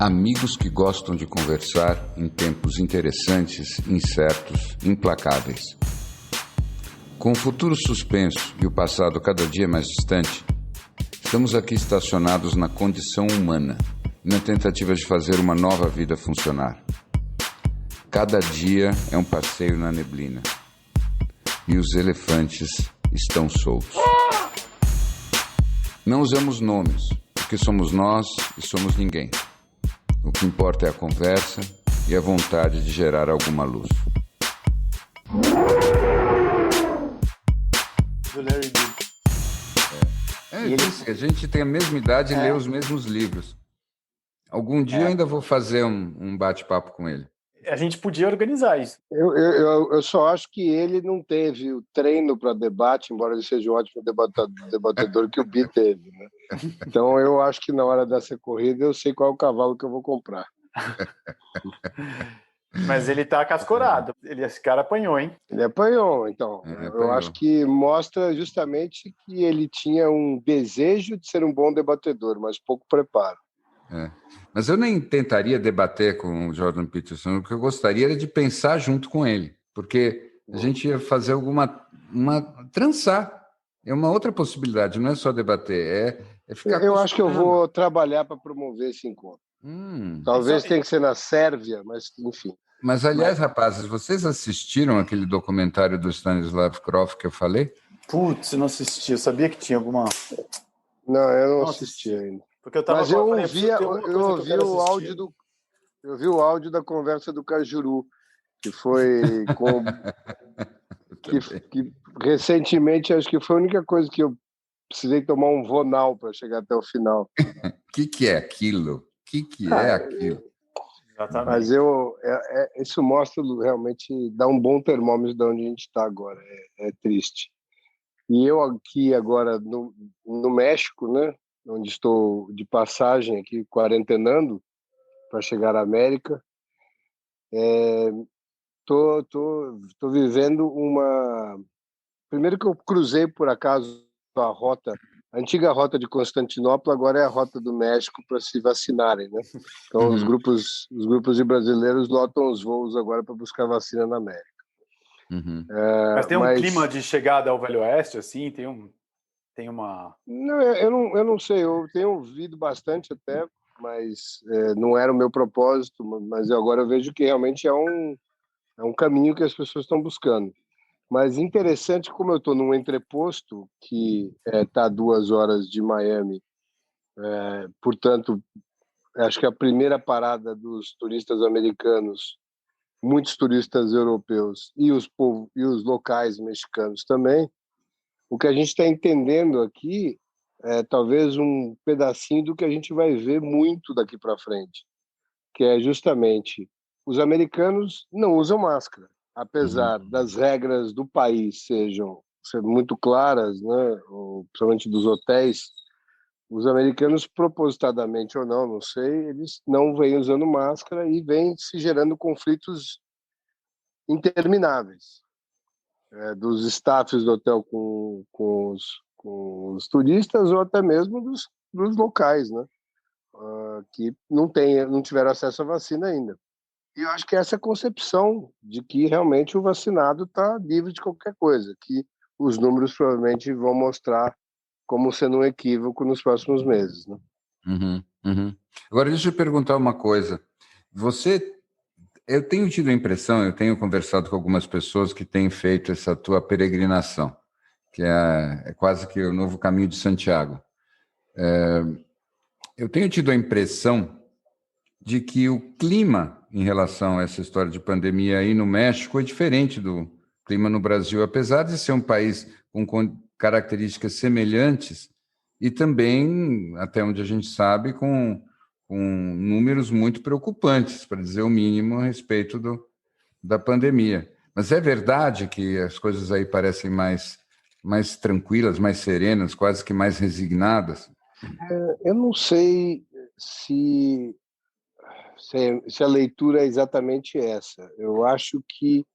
Amigos que gostam de conversar em tempos interessantes, incertos, implacáveis. Com o futuro suspenso e o passado cada dia mais distante, estamos aqui estacionados na condição humana, na tentativa de fazer uma nova vida funcionar. Cada dia é um passeio na neblina. E os elefantes estão soltos. Não usamos nomes, porque somos nós e somos ninguém. O que importa é a conversa e a vontade de gerar alguma luz. Do Larry Good. A gente tem a mesma idade e lê os mesmos livros. Algum dia eu ainda vou fazer um bate-papo com ele. A gente podia organizar isso. Eu só acho que ele não teve o treino para debate, embora ele seja um ótimo debatedor que o Bi teve, né? Então eu acho que na hora dessa corrida eu sei qual é o cavalo que eu vou comprar. Mas ele tá cascorado. Esse cara apanhou, hein? Ele apanhou, então. Eu acho que mostra justamente que ele tinha um desejo de ser um bom debatedor, mas pouco preparo. Mas eu nem tentaria debater com o Jordan Peterson, o que eu gostaria era de pensar junto com ele, porque a gente ia fazer trançar. É uma outra possibilidade, não é só debater, é ficar... Eu acho que eu vou trabalhar para promover esse encontro. Talvez tenha que ser na Sérvia, mas enfim. Mas, aliás, rapazes, vocês assistiram aquele documentário do Stanislav Grof que eu falei? Putz, eu não assisti. Eu sabia que tinha alguma... Não, eu não assisti ainda. Porque eu tava Mas eu ouvi o áudio da conversa do Cajuru, que foi com... que recentemente acho que foi a única coisa que eu precisei tomar um Vonal para chegar até o final. O que é aquilo? O que é aquilo? Exatamente. Mas isso mostra realmente, dá um bom termômetro de onde a gente está agora. É triste. E eu aqui agora no México, né, onde estou de passagem aqui, quarentenando para chegar à América, tô vivendo uma... Primeiro que eu cruzei, por acaso, a antiga rota de Constantinopla, agora é a rota do México para se vacinarem, né? Então, os grupos de brasileiros lotam os voos agora para buscar vacina na América. Mas tem um clima de chegada ao Velho Oeste, assim? Tem uma... Não, eu não sei, eu tenho ouvido bastante até, mas não era o meu propósito, mas agora eu vejo que realmente é um caminho que as pessoas estão buscando. Mas interessante, como eu estou num entreposto que está a 2 horas de Miami, portanto, acho que a primeira parada dos turistas americanos, muitos turistas europeus e os locais mexicanos também, o que a gente está entendendo aqui é talvez um pedacinho do que a gente vai ver muito daqui para frente, que é justamente os americanos não usam máscara. Apesar das regras do país ser muito claras, né, principalmente dos hotéis, os americanos, propositadamente ou não sei, eles não vêm usando máscara e vêm se gerando conflitos intermináveis. Dos staffs do hotel com os turistas ou até mesmo dos locais, né, que não tiveram acesso à vacina ainda. E eu acho que essa concepção de que realmente o vacinado está livre de qualquer coisa, que os números provavelmente vão mostrar como sendo um equívoco nos próximos meses, né? Agora, deixa eu perguntar uma coisa. Eu tenho tido a impressão, eu tenho conversado com algumas pessoas que têm feito essa tua peregrinação, que é quase que o novo caminho de Santiago. Eu tenho tido a impressão de que o clima em relação a essa história de pandemia aí no México é diferente do clima no Brasil, apesar de ser um país com características semelhantes e também, até onde a gente sabe, com números muito preocupantes, para dizer o mínimo, a respeito da pandemia. Mas é verdade que as coisas aí parecem mais tranquilas, mais serenas, quase que mais resignadas? Eu não sei se a leitura é exatamente essa. Eu acho que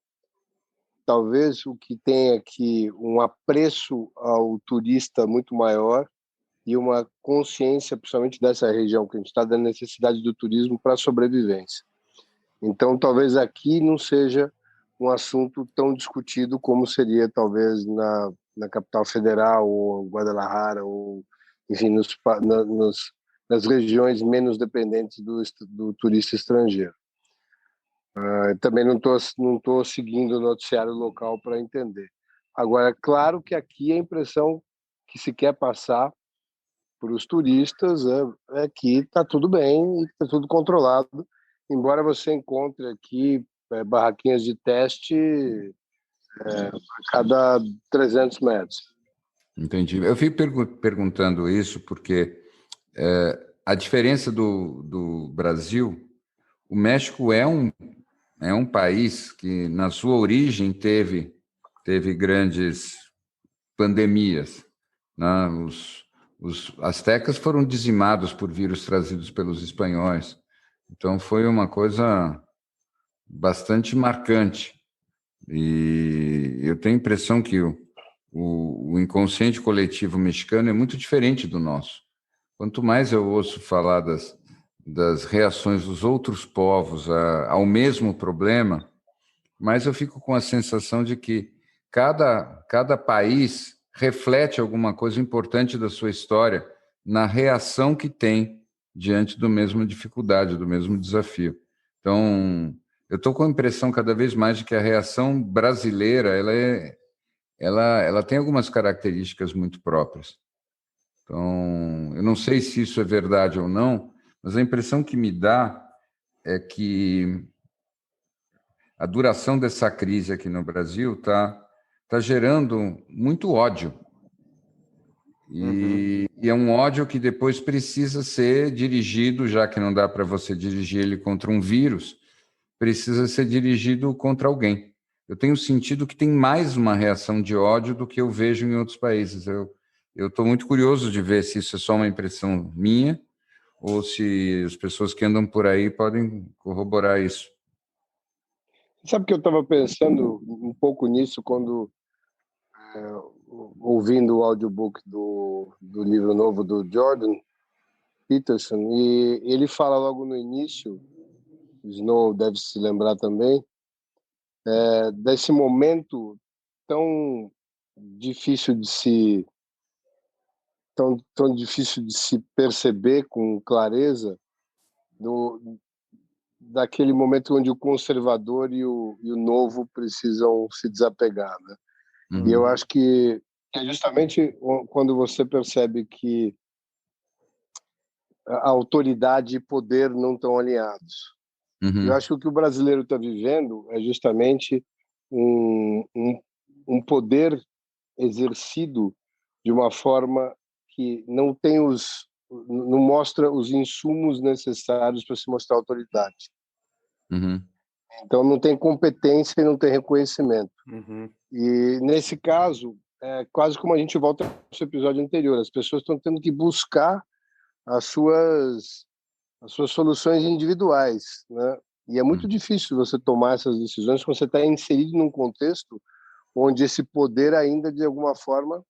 talvez o que tem aqui um apreço ao turista muito maior e uma consciência, principalmente dessa região que a gente está, da necessidade do turismo para a sobrevivência. Então, talvez aqui não seja um assunto tão discutido como seria, talvez, na capital federal, ou em Guadalajara, ou, enfim, nas regiões menos dependentes do turista estrangeiro. Também não tô seguindo o noticiário local para entender. Agora, é claro que aqui a impressão que se quer passar para os turistas é que está tudo bem e está tudo controlado, embora você encontre aqui barraquinhas de teste a cada 300 metros. Entendi. Eu fico perguntando isso porque a diferença do Brasil, o México é um país que, na sua origem, teve grandes pandemias, né? Os astecas foram dizimados por vírus trazidos pelos espanhóis. Então, foi uma coisa bastante marcante. E eu tenho a impressão que o inconsciente coletivo mexicano é muito diferente do nosso. Quanto mais eu ouço falar das reações dos outros povos ao mesmo problema, mais eu fico com a sensação de que cada país reflete alguma coisa importante da sua história na reação que tem diante da mesma dificuldade, do mesmo desafio. Então, eu estou com a impressão cada vez mais de que a reação brasileira ela tem algumas características muito próprias. Então, eu não sei se isso é verdade ou não, mas a impressão que me dá é que a duração dessa crise aqui no Brasil está gerando muito ódio. E é um ódio que depois precisa ser dirigido, já que não dá para você dirigir ele contra um vírus, precisa ser dirigido contra alguém. Eu tenho sentido que tem mais uma reação de ódio do que eu vejo em outros países. Eu estou muito curioso de ver se isso é só uma impressão minha ou se as pessoas que andam por aí podem corroborar isso. Sabe que eu estava pensando um pouco nisso quando, ouvindo o audiobook do livro novo do Jordan Peterson, e ele fala logo no início, o Snow deve se lembrar também, desse momento tão difícil de se tão difícil de se perceber com clareza daquele momento onde o conservador e o novo precisam se desapegar, né? E eu acho que é justamente quando você percebe que a autoridade e poder não estão alinhados. Eu acho que o que o brasileiro está vivendo é justamente um poder exercido de uma forma que não mostra os insumos necessários para se mostrar autoridade. Então não tem competência e não tem reconhecimento. E nesse caso, é quase como a gente volta ao episódio anterior, as pessoas estão tendo que buscar as suas soluções individuais, né? E é muito difícil você tomar essas decisões quando você está inserido num contexto onde esse poder ainda de alguma forma,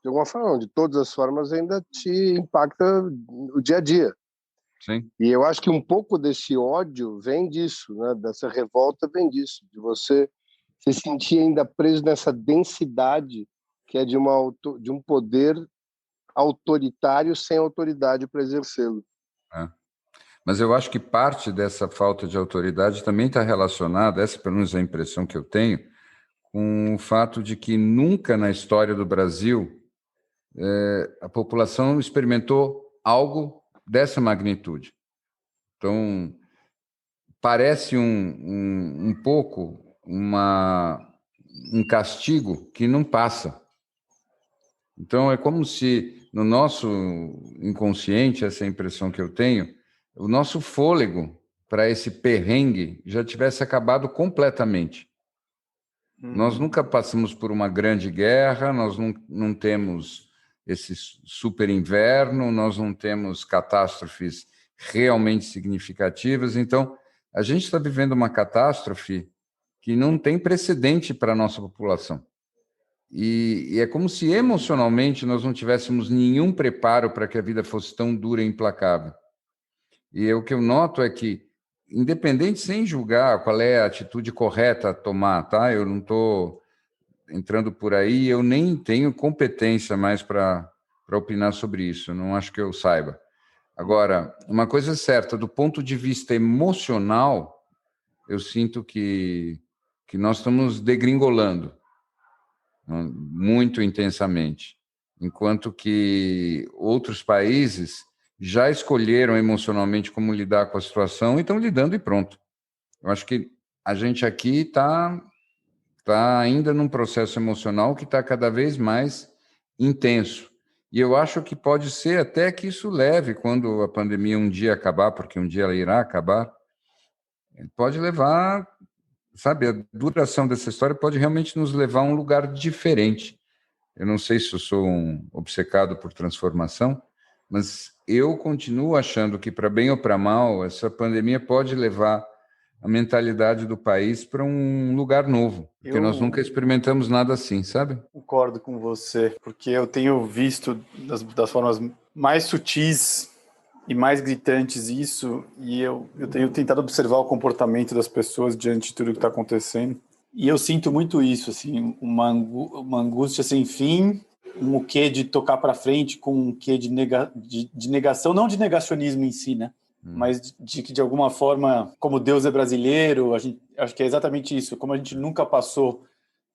não, de todas as formas, ainda te impacta o dia a dia. Sim. E eu acho que um pouco desse ódio vem disso, né? Dessa revolta vem disso, de você se sentir ainda preso nessa densidade que é de um poder autoritário sem autoridade para exercê-lo. Mas eu acho que parte dessa falta de autoridade também está relacionada, essa pelo menos é a impressão que eu tenho, com o fato de que nunca na história do Brasil a população experimentou algo dessa magnitude. Então, parece um pouco um castigo que não passa. Então, é como se no nosso inconsciente, essa é a impressão que eu tenho, o nosso fôlego para esse perrengue já tivesse acabado completamente. Nós nunca passamos por uma grande guerra, nós não temos esse super inverno, nós não temos catástrofes realmente significativas. Então, a gente está vivendo uma catástrofe que não tem precedente para a nossa população. E é como se emocionalmente nós não tivéssemos nenhum preparo para que a vida fosse tão dura e implacável. E o que eu noto é que, independente, sem julgar qual é a atitude correta a tomar, tá? Eu não estou entrando por aí, eu nem tenho competência mais para opinar sobre isso, não acho que eu saiba. Agora, uma coisa é certa, do ponto de vista emocional, eu sinto que nós estamos degringolando muito intensamente, enquanto que outros países já escolheram emocionalmente como lidar com a situação e estão lidando e pronto. Eu acho que a gente aqui está ainda num processo emocional que está cada vez mais intenso. E eu acho que pode ser até que isso leve, quando a pandemia um dia acabar, porque um dia ela irá acabar, pode levar, sabe, a duração dessa história pode realmente nos levar a um lugar diferente. Eu não sei se eu sou um obcecado por transformação, mas eu continuo achando que, para bem ou para mal, essa pandemia pode levar a mentalidade do país para um lugar novo, porque nós nunca experimentamos nada assim, sabe? Concordo com você, porque eu tenho visto das formas mais sutis e mais gritantes isso, e eu tenho tentado observar o comportamento das pessoas diante de tudo que está acontecendo. E eu sinto muito isso, assim, uma angústia sem fim, um quê de tocar para frente com um quê de negação, não de negacionismo em si, né? Mas de que, de alguma forma, como Deus é brasileiro, acho que é exatamente isso. Como a gente nunca passou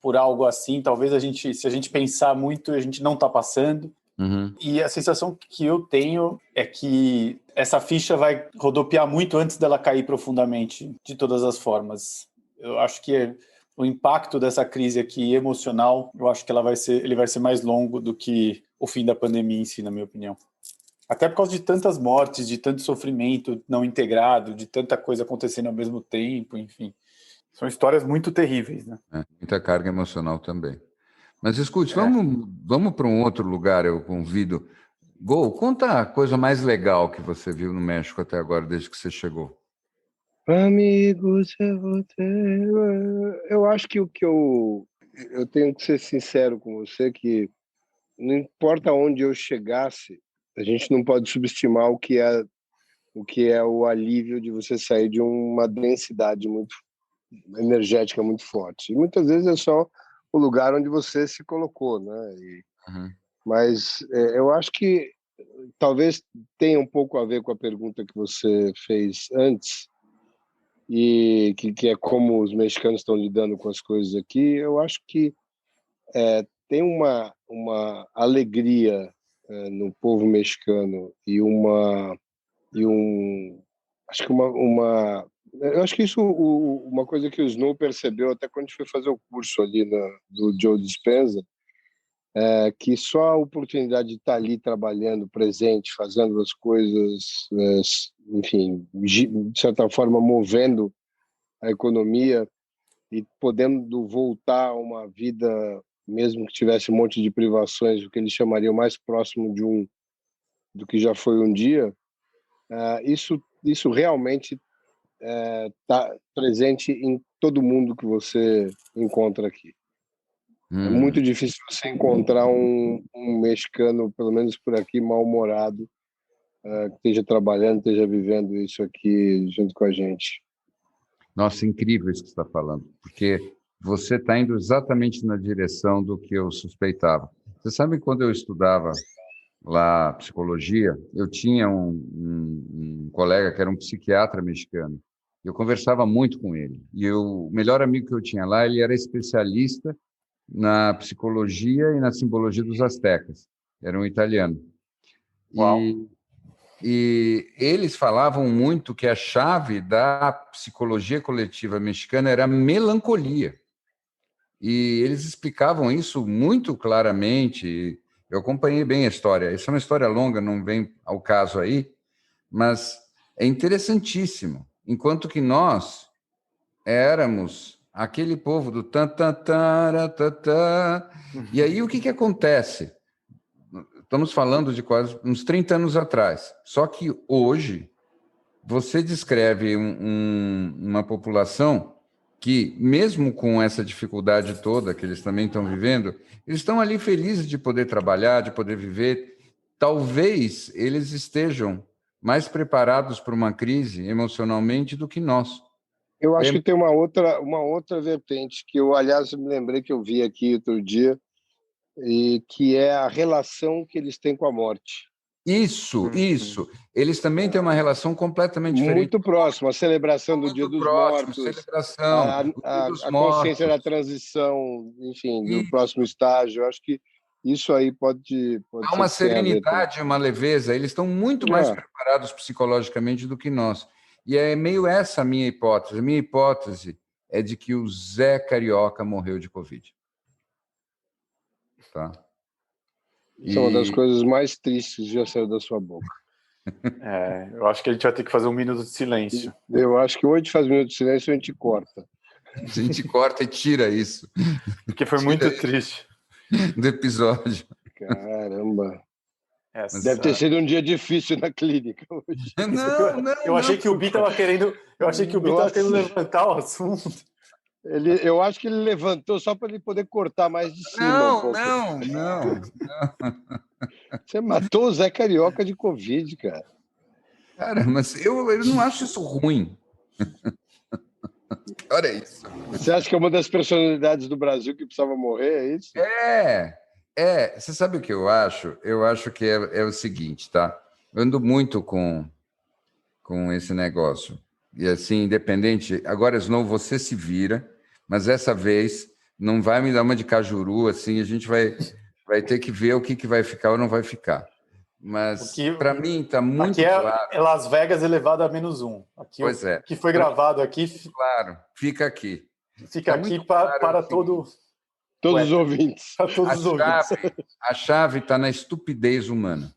por algo assim, talvez se a gente pensar muito, a gente não está passando. Uhum. E a sensação que eu tenho é que essa ficha vai rodopiar muito antes dela cair profundamente, de todas as formas. Eu acho que o impacto dessa crise aqui emocional, eu acho que ele vai ser mais longo do que o fim da pandemia em si, na minha opinião. Até por causa de tantas mortes, de tanto sofrimento não integrado, de tanta coisa acontecendo ao mesmo tempo, enfim. São histórias muito terríveis, né? Muita carga emocional também. Mas escute, vamos para um outro lugar, eu convido. Gol, conta a coisa mais legal que você viu no México até agora, desde que você chegou. Amigos, eu acho que eu tenho que ser sincero com você, que não importa onde eu chegasse, a gente não pode subestimar o que é o alívio de você sair de uma densidade muito energética muito forte. E muitas vezes é só o lugar onde você se colocou, né? Mas eu acho que talvez tenha um pouco a ver com a pergunta que você fez antes, e que é como os mexicanos estão lidando com as coisas aqui. Eu acho que tem uma alegria no povo mexicano acho que eu acho que isso uma coisa que o Snow percebeu até quando a gente foi fazer o curso ali do Joe Dispenza, que só a oportunidade de estar ali trabalhando, presente, fazendo as coisas, enfim, de certa forma movendo a economia e podendo voltar a uma vida, mesmo que tivesse um monte de privações, o que eles chamariam mais próximo do que já foi um dia, isso realmente está presente em todo mundo que você encontra aqui. É muito difícil você encontrar um mexicano, pelo menos por aqui, mal-humorado, que esteja trabalhando, esteja vivendo isso aqui junto com a gente. Nossa, incrível isso que você está falando, porque você está indo exatamente na direção do que eu suspeitava. Você sabe, quando eu estudava lá psicologia, eu tinha um colega que era um psiquiatra mexicano. Eu conversava muito com ele. E o melhor amigo que eu tinha lá, ele era especialista na psicologia e na simbologia dos astecas. Era um italiano. E eles falavam muito que a chave da psicologia coletiva mexicana era a melancolia. E eles explicavam isso muito claramente. Eu acompanhei bem a história. Isso é uma história longa, não vem ao caso aí, mas é interessantíssimo. Enquanto que nós éramos aquele povo do tan tan tan tan tan. E aí o que acontece? Estamos falando de quase uns 30 anos atrás. Só que hoje você descreve uma população que, mesmo com essa dificuldade toda que eles também estão vivendo, eles estão ali felizes de poder trabalhar, de poder viver. Talvez eles estejam mais preparados para uma crise emocionalmente do que nós. Eu acho que tem uma outra vertente que eu, aliás, me lembrei que eu vi aqui outro dia, e que é a relação que eles têm com a morte. Isso. Eles também têm uma relação completamente diferente. Muito próximo, a celebração do Dia dos Mortos, celebração, a consciência da transição, enfim, do próximo estágio. Eu acho que isso aí pode há uma serenidade, uma leveza. Eles estão muito mais preparados psicologicamente do que nós. E é meio essa a minha hipótese. A minha hipótese é de que o Zé Carioca morreu de Covid. Tá? Isso é uma das coisas mais tristes que já saiu da sua boca. Eu acho que a gente vai ter que fazer um minuto de silêncio. Eu acho que ou a gente faz um minuto de silêncio ou a gente corta. A gente corta e tira isso. Porque foi muito triste. Do episódio. Caramba. Deve ter sido um dia difícil na clínica hoje. Eu achei que o Bi estava querendo levantar o assunto. Eu acho que ele levantou só para ele poder cortar mais de cima. Não. Você matou o Zé Carioca de Covid, cara. Cara, mas eu não acho isso ruim. Olha isso. Você acha que é uma das personalidades do Brasil que precisava morrer, é isso? Você sabe o que eu acho? Eu acho que é o seguinte, tá? Eu ando muito com esse negócio. E assim, independente... Agora, Snow, você se vira, mas essa vez não vai me dar uma de cajuru, assim, a gente vai ter que ver o que vai ficar ou não vai ficar. Mas, para mim, está muito claro. É Las Vegas elevado a -1. Aqui, pois é. O que foi gravado aqui... Claro, fica aqui. Fica aqui para todos os ouvintes. Para todos os ouvintes. A chave está na estupidez humana.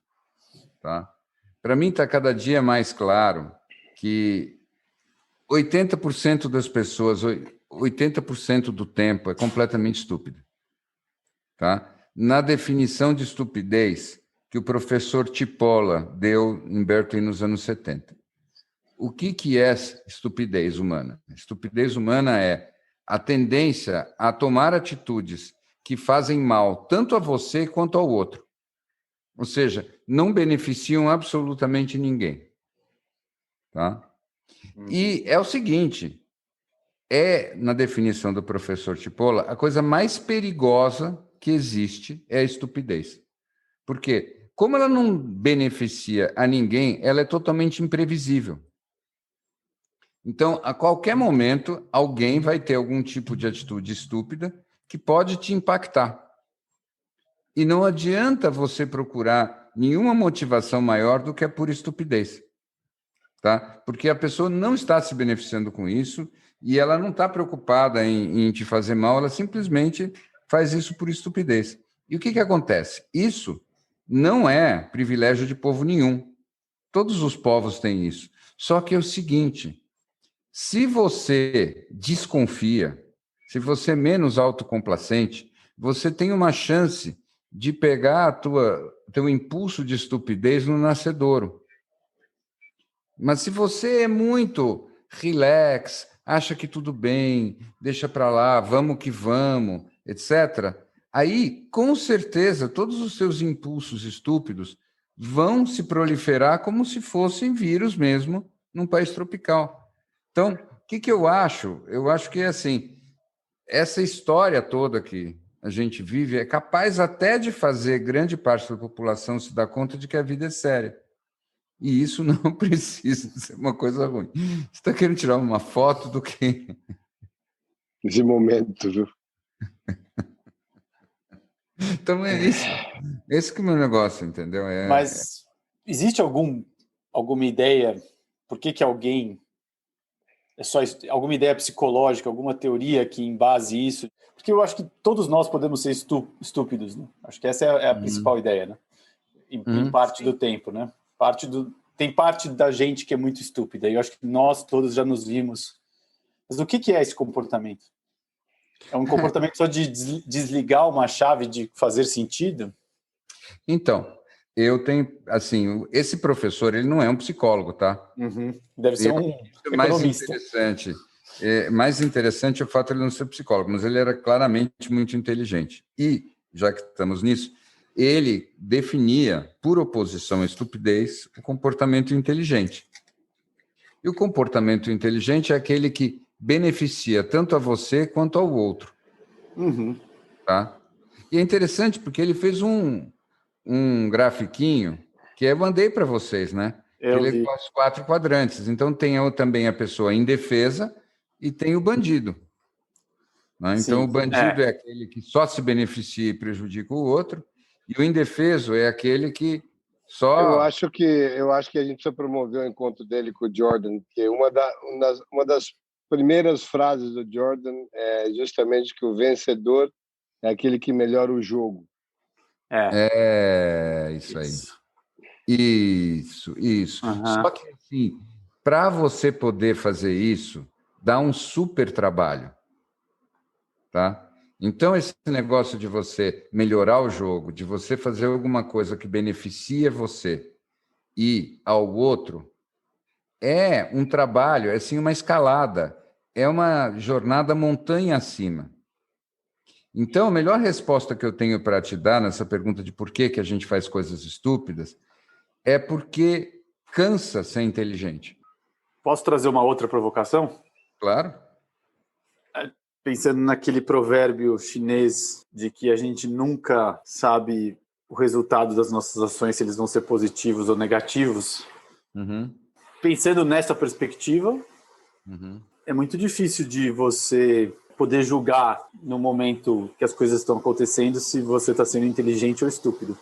Tá? Para mim, está cada dia mais claro que 80% das pessoas, 80% do tempo é completamente estúpido. Tá? Na definição de estupidez que o professor Tipola deu em Berkeley nos anos 70. O que é estupidez humana? Estupidez humana é a tendência a tomar atitudes que fazem mal tanto a você quanto ao outro. Ou seja, não beneficiam absolutamente ninguém. Tá? E é o seguinte, na definição do professor Tipola, a coisa mais perigosa que existe é a estupidez. Por quê? Como ela não beneficia a ninguém, ela é totalmente imprevisível. Então, a qualquer momento, alguém vai ter algum tipo de atitude estúpida que pode te impactar. E não adianta você procurar nenhuma motivação maior do que a pura estupidez. Tá? Porque a pessoa não está se beneficiando com isso e ela não está preocupada em te fazer mal, ela simplesmente faz isso por estupidez. E o que acontece? Isso não é privilégio de povo nenhum. Todos os povos têm isso. Só que é o seguinte, se você desconfia, se você é menos autocomplacente, você tem uma chance de pegar teu impulso de estupidez no nascedouro. Mas se você é muito relax, acha que tudo bem, deixa para lá, vamos que vamos, etc., aí, com certeza, todos os seus impulsos estúpidos vão se proliferar como se fossem vírus mesmo num país tropical. Então, o que eu acho? Eu acho que é assim, essa história toda que a gente vive é capaz até de fazer grande parte da população se dar conta de que a vida é séria. E isso não precisa ser uma coisa ruim. Você está querendo tirar uma foto do quê? Esse momento, viu? Então é isso. Esse que é o meu negócio, entendeu? Mas existe alguma ideia por que alguém... É só alguma ideia psicológica, alguma teoria que embase isso? Porque eu acho que todos nós podemos ser estúpidos, né? Acho que essa é a principal ideia, né? Em parte do tempo, né? Tem parte da gente que é muito estúpida, e eu acho que nós todos já nos vimos. Mas o que é esse comportamento? É um comportamento só de desligar uma chave de fazer sentido? Então, eu tenho, assim, esse professor, ele não é um psicólogo, tá? Deve ser um mais economista. interessante Mais interessante é o fato de ele não ser psicólogo, mas ele era claramente muito inteligente. E, já que estamos nisso, ele definia, por oposição à estupidez, o comportamento inteligente. E o comportamento inteligente é aquele que beneficia tanto a você quanto ao outro. Uhum. Tá? E é interessante porque ele fez um grafiquinho que eu mandei para vocês, né? Eu Ele é vi. com os 4 quadrantes. Então, tem também a pessoa indefesa e tem o bandido. Né? Então, Sim. o bandido é aquele que só se beneficia e prejudica o outro, e o indefeso é aquele que Eu só... acho que a gente precisa promover o encontro dele com o Jordan, porque uma das primeiras frases do Jordan é justamente que o vencedor é aquele que melhora o jogo. É isso aí. Isso. Uhum. Só que, assim, para você poder fazer isso, dá um super trabalho, tá? Então, esse negócio de você melhorar o jogo, de você fazer alguma coisa que beneficia você e ao outro, é um trabalho, é assim uma escalada, é uma jornada montanha acima. Então, a melhor resposta que eu tenho para te dar nessa pergunta de por que a gente faz coisas estúpidas é porque cansa ser inteligente. Posso trazer uma outra provocação? Claro. Pensando naquele provérbio chinês de que a gente nunca sabe o resultado das nossas ações, se eles vão ser positivos ou negativos. Uhum. Pensando nessa perspectiva, Uhum. é muito difícil de você poder julgar no momento que as coisas estão acontecendo se você está sendo inteligente ou estúpido.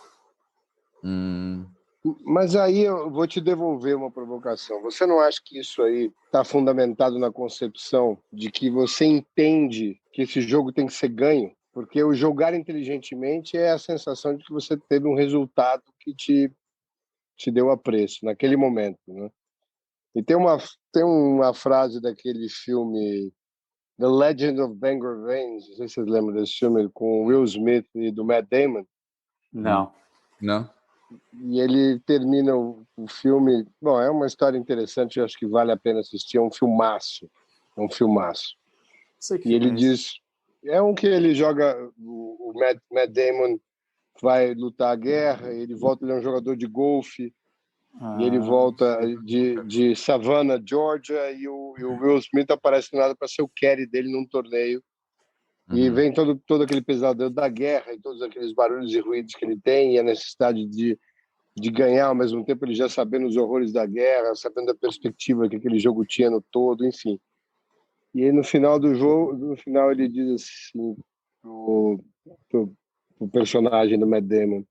Mas aí eu vou te devolver uma provocação. Você não acha que isso aí está fundamentado na concepção de que você entende que esse jogo tem que ser ganho? Porque o jogar inteligentemente é a sensação de que você teve um resultado que te deu apreço naquele momento, né? E tem uma frase daquele filme The Legend of Bangor Vance, não sei se vocês lembram desse filme, com o Will Smith e do Matt Damon. Não. Não? E ele termina o filme... Bom, é uma história interessante, eu acho que vale a pena assistir, é um filmaço. É um filmaço. Sei que E ele é diz... É um que ele joga... O Matt Damon vai lutar a guerra, ele volta, ele é um jogador de golfe, e ele volta de Savannah, Georgia, e o Will Smith aparece do nada para ser o carry dele num torneio. E vem todo aquele pesadelo da guerra e todos aqueles barulhos e ruídos que ele tem, e a necessidade de ganhar ao mesmo tempo, ele já sabendo os horrores da guerra, sabendo a perspectiva que aquele jogo tinha no todo, enfim. E aí, no final do jogo, no final ele diz assim pro personagem do Matt Damon,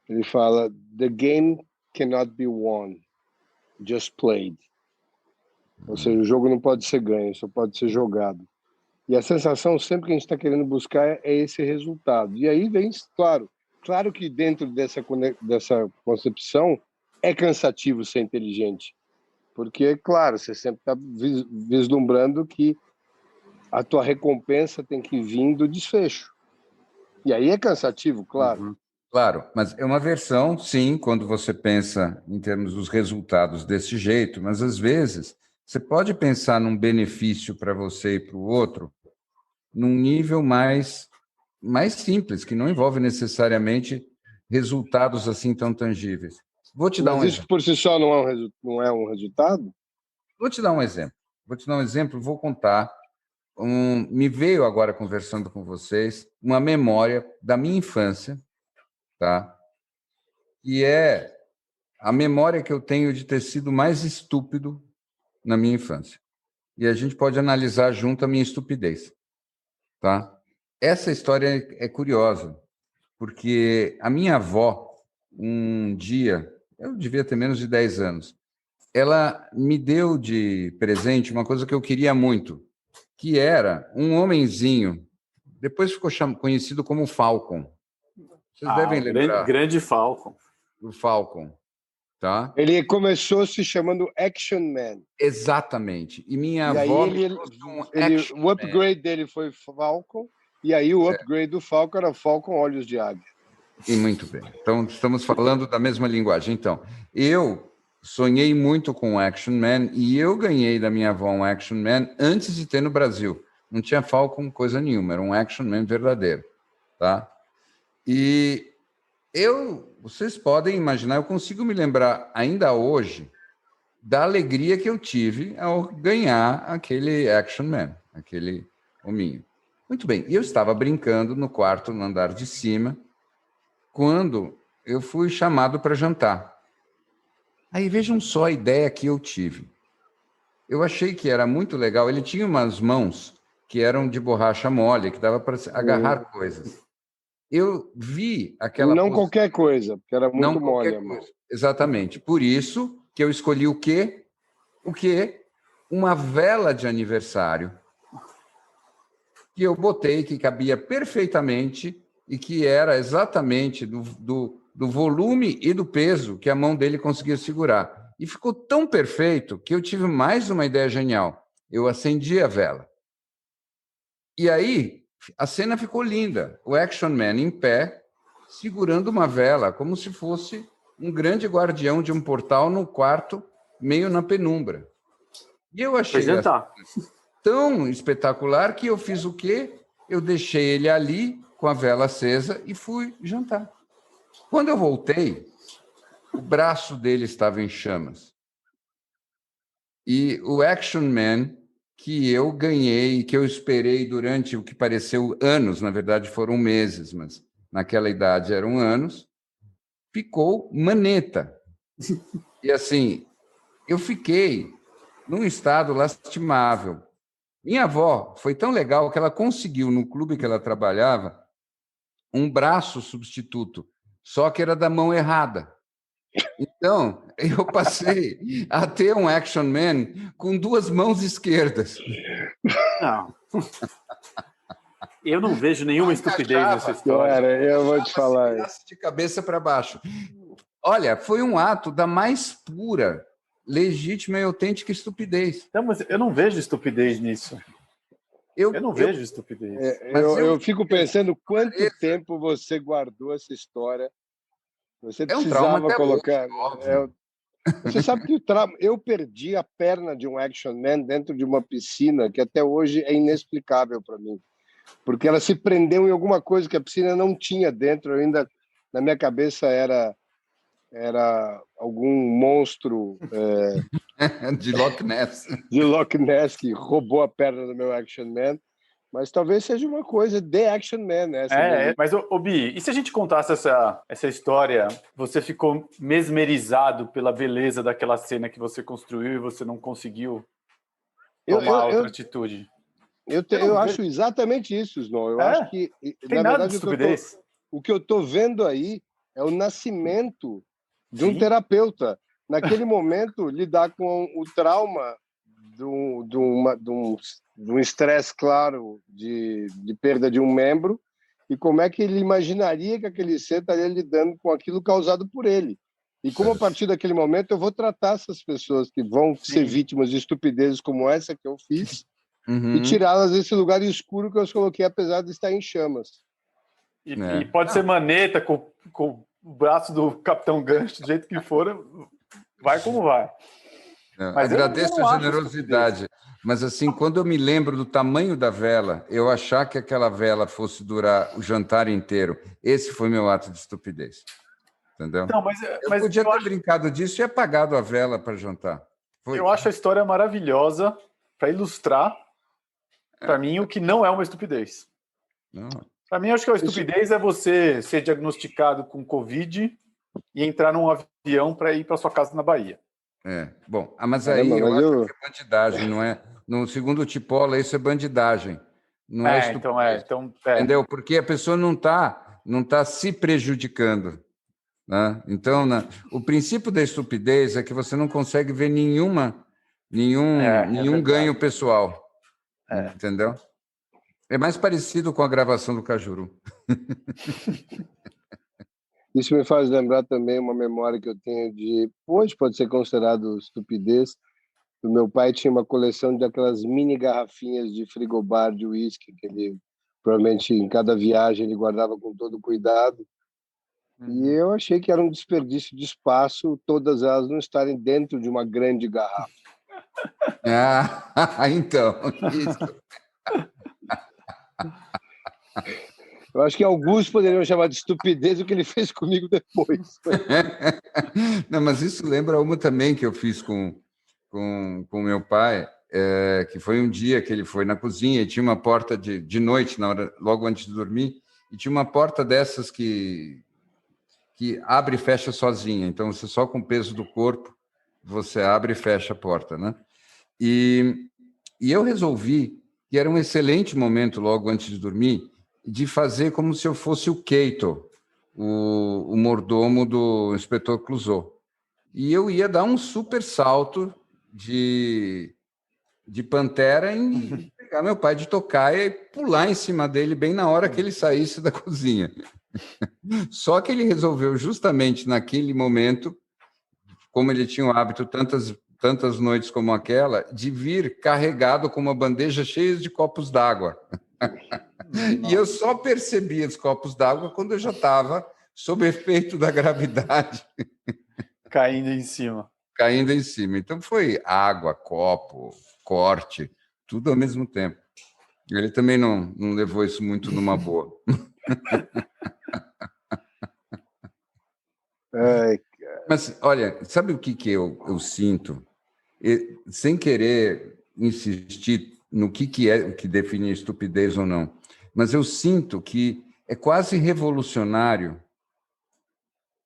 ele fala: "The game cannot be won, just played." Ou seja, o jogo não pode ser ganho, só pode ser jogado. E a sensação sempre que a gente está querendo buscar é esse resultado. E aí vem, claro que dentro dessa concepção é cansativo ser inteligente, porque, claro, você sempre está vislumbrando que a tua recompensa tem que vir do desfecho. E aí é cansativo, claro. Claro, mas é uma versão, sim, quando você pensa em termos dos resultados desse jeito, mas às vezes você pode pensar num benefício para você e para o outro num nível mais simples, que não envolve necessariamente resultados assim tão tangíveis. Vou te dar Mas um isso exemplo. por si só não é um resultado? Vou te dar um exemplo. Vou contar. Me veio agora, conversando com vocês, uma memória da minha infância, tá? Que é a memória que eu tenho de ter sido mais estúpido na minha infância. E a gente pode analisar junto a minha estupidez, tá? Essa história é curiosa, porque a minha avó, um dia, eu devia ter menos de 10 anos, ela me deu de presente uma coisa que eu queria muito, que era um homenzinho, depois ficou conhecido como Falcon. Vocês devem o lembrar grande Falcon. do Falcon, tá? Ele começou se chamando Action Man. Exatamente. E minha E aí avó me trouxe um Action o upgrade dele foi Falcon, e aí o upgrade do Falcon era Falcon Olhos de Águia. E muito bem. Então, estamos falando da mesma linguagem. Então, eu sonhei muito com o Action Man e eu ganhei da minha avó um Action Man antes de ter no Brasil. Não tinha Falcon coisa nenhuma, era um Action Man verdadeiro, tá? E vocês podem imaginar, eu consigo me lembrar ainda hoje da alegria que eu tive ao ganhar aquele Action Man, aquele hominho. Muito bem, e eu estava brincando no quarto, no andar de cima, quando eu fui chamado para jantar. Aí vejam só a ideia que eu tive. Eu achei que era muito legal, ele tinha umas mãos que eram de borracha mole, que dava para agarrar coisas. Eu vi aquela... Não qualquer coisa, porque era Não muito mole qualquer a mão. coisa. Exatamente. Por isso que eu escolhi o quê? O quê? Uma vela de aniversário que eu botei, que cabia perfeitamente e que era exatamente do volume e do peso que a mão dele conseguia segurar. E ficou tão perfeito que eu tive mais uma ideia genial. Eu acendi a vela. E aí, a cena ficou linda. O Action Man em pé, segurando uma vela, como se fosse um grande guardião de um portal no quarto, meio na penumbra. E eu achei tão espetacular que eu fiz o quê? Eu deixei ele ali com a vela acesa e fui jantar. Quando eu voltei, o braço dele estava em chamas. E o Action Man que eu ganhei, que eu esperei durante o que pareceu anos, na verdade foram meses, mas naquela idade eram anos, ficou maneta. E assim, eu fiquei num estado lastimável. Minha avó foi tão legal que ela conseguiu, no clube que ela trabalhava, um braço substituto, só que era da mão errada. Então, eu passei a ter um Action Man com duas mãos esquerdas. Não. Eu não vejo nenhuma estupidez nessa história. Cara, eu vou te falar. De cabeça para baixo. Olha, foi um ato da mais pura, legítima e autêntica estupidez. Não, mas eu não vejo estupidez nisso. Eu não vejo estupidez. Eu fico pensando quanto tempo você guardou essa história. Você precisava colocar. Você sabe que eu perdi a perna de um Action Man dentro de uma piscina que até hoje é inexplicável para mim. Porque ela se prendeu em alguma coisa que a piscina não tinha dentro. Eu ainda, na minha cabeça, era algum monstro de Loch Ness. De Loch Ness que roubou a perna do meu Action Man. Mas talvez seja uma coisa de Action Man, né? Mas, Bi, e se a gente contasse essa história, você ficou mesmerizado pela beleza daquela cena que você construiu e você não conseguiu tomar outra atitude? Eu acho exatamente isso, Snow. Eu acho que, na verdade, o que eu estou vendo aí é o nascimento de um terapeuta. Naquele momento, lidar com o trauma de um estresse claro de perda de um membro e como é que ele imaginaria que aquele ser estaria lidando com aquilo causado por ele. E como a partir daquele momento eu vou tratar essas pessoas que vão ser vítimas de estupidezes como essa que eu fiz e tirá-las desse lugar escuro que eu os coloquei, apesar de estar em chamas. E pode ser maneta com o braço do Capitão Gancho, do jeito que for, vai como vai. Mas agradeço a generosidade, mas assim, quando eu me lembro do tamanho da vela, eu achar que aquela vela fosse durar o jantar inteiro, esse foi meu ato de estupidez. Entendeu? Não, eu podia ter brincado disso e apagado a vela para jantar. Eu acho a história maravilhosa para ilustrar, para mim, o que não é uma estupidez. Para mim, acho que a estupidez é você ser diagnosticado com Covid e entrar num avião para ir para sua casa na Bahia. Bom, mas aí eu acho que é bandidagem, não é? No segundo Tipola, isso é bandidagem. Não é estupidez. Entendeu? Porque a pessoa não tá se prejudicando. Né? Então, o princípio da estupidez é que você não consegue ver nenhum ganho pessoal. Entendeu? É mais parecido com a gravação do Cajuru. Isso me faz lembrar também uma memória que eu tenho hoje pode ser considerado estupidez. O meu pai tinha uma coleção daquelas mini garrafinhas de frigobar de uísque, que ele provavelmente em cada viagem ele guardava com todo cuidado. E eu achei que era um desperdício de espaço todas elas não estarem dentro de uma grande garrafa. Então, isso. Eu acho que alguns poderiam chamar de estupidez o que ele fez comigo depois. Não, mas isso lembra uma também que eu fiz com meu pai, que foi um dia que ele foi na cozinha e tinha uma porta de noite, na hora, logo antes de dormir, e tinha uma porta dessas que abre e fecha sozinha. Então, você só com o peso do corpo, você abre e fecha a porta, né? E eu resolvi que era um excelente momento, logo antes de dormir, de fazer como se eu fosse o Keito, o mordomo do inspetor Clouseau. E eu ia dar um super salto de pantera em pegar meu pai de tocaia e pular em cima dele bem na hora que ele saísse da cozinha. Só que ele resolveu, justamente naquele momento, como ele tinha o hábito tantas noites como aquela, de vir carregado com uma bandeja cheia de copos d'água. E eu só percebi os copos d'água quando eu já estava sob efeito da gravidade. Caindo em cima. Caindo em cima. Então foi água, copo, corte, tudo ao mesmo tempo. Ele também não levou isso muito numa boa. Mas, olha, sabe o que eu sinto? Sem querer insistir no que é o que define estupidez ou não, mas eu sinto que é quase revolucionário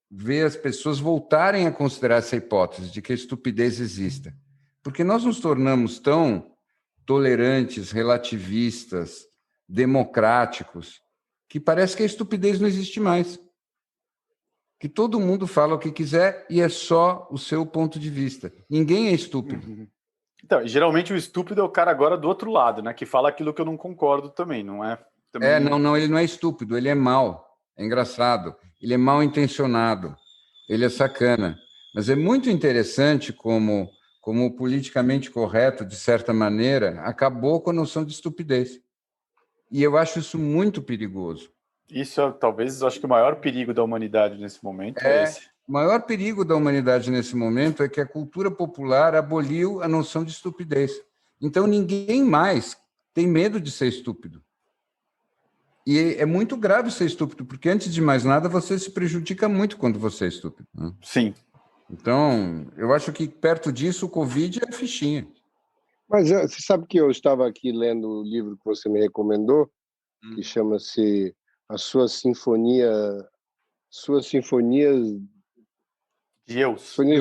ver as pessoas voltarem a considerar essa hipótese de que a estupidez exista. Porque nós nos tornamos tão tolerantes, relativistas, democráticos, que parece que a estupidez não existe mais. Que todo mundo fala o que quiser e é só o seu ponto de vista. Ninguém é estúpido. Então, geralmente o estúpido é o cara agora do outro lado, né? Que fala aquilo que eu não concordo também, não é? Também... Não, ele não é estúpido, ele é mau. É engraçado. Ele é mal intencionado. Ele é sacana. Mas é muito interessante como o politicamente correto, de certa maneira, acabou com a noção de estupidez. E eu acho isso muito perigoso. Isso é, talvez, acho que o maior perigo da humanidade nesse momento é esse. O maior perigo da humanidade nesse momento é que a cultura popular aboliu a noção de estupidez. Então, ninguém mais tem medo de ser estúpido. E é muito grave ser estúpido, porque, antes de mais nada, você se prejudica muito quando você é estúpido. Né? Sim. Então, eu acho que, perto disso, o Covid é fichinha. Mas você sabe que eu estava aqui lendo o livro que você me recomendou, que chama-se As Suas Sinfonias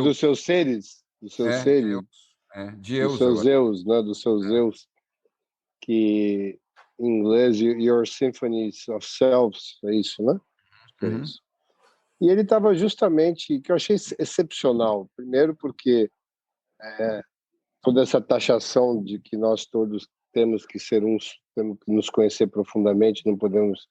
dos seus seres, dos seus seres, dos seus eus, né? Dos seus eus, que em inglês Your Symphonies of Selves, é isso, né? É isso. E ele estava justamente, que eu achei excepcional, primeiro porque toda essa taxação de que nós todos temos que ser temos que nos conhecer profundamente, não podemos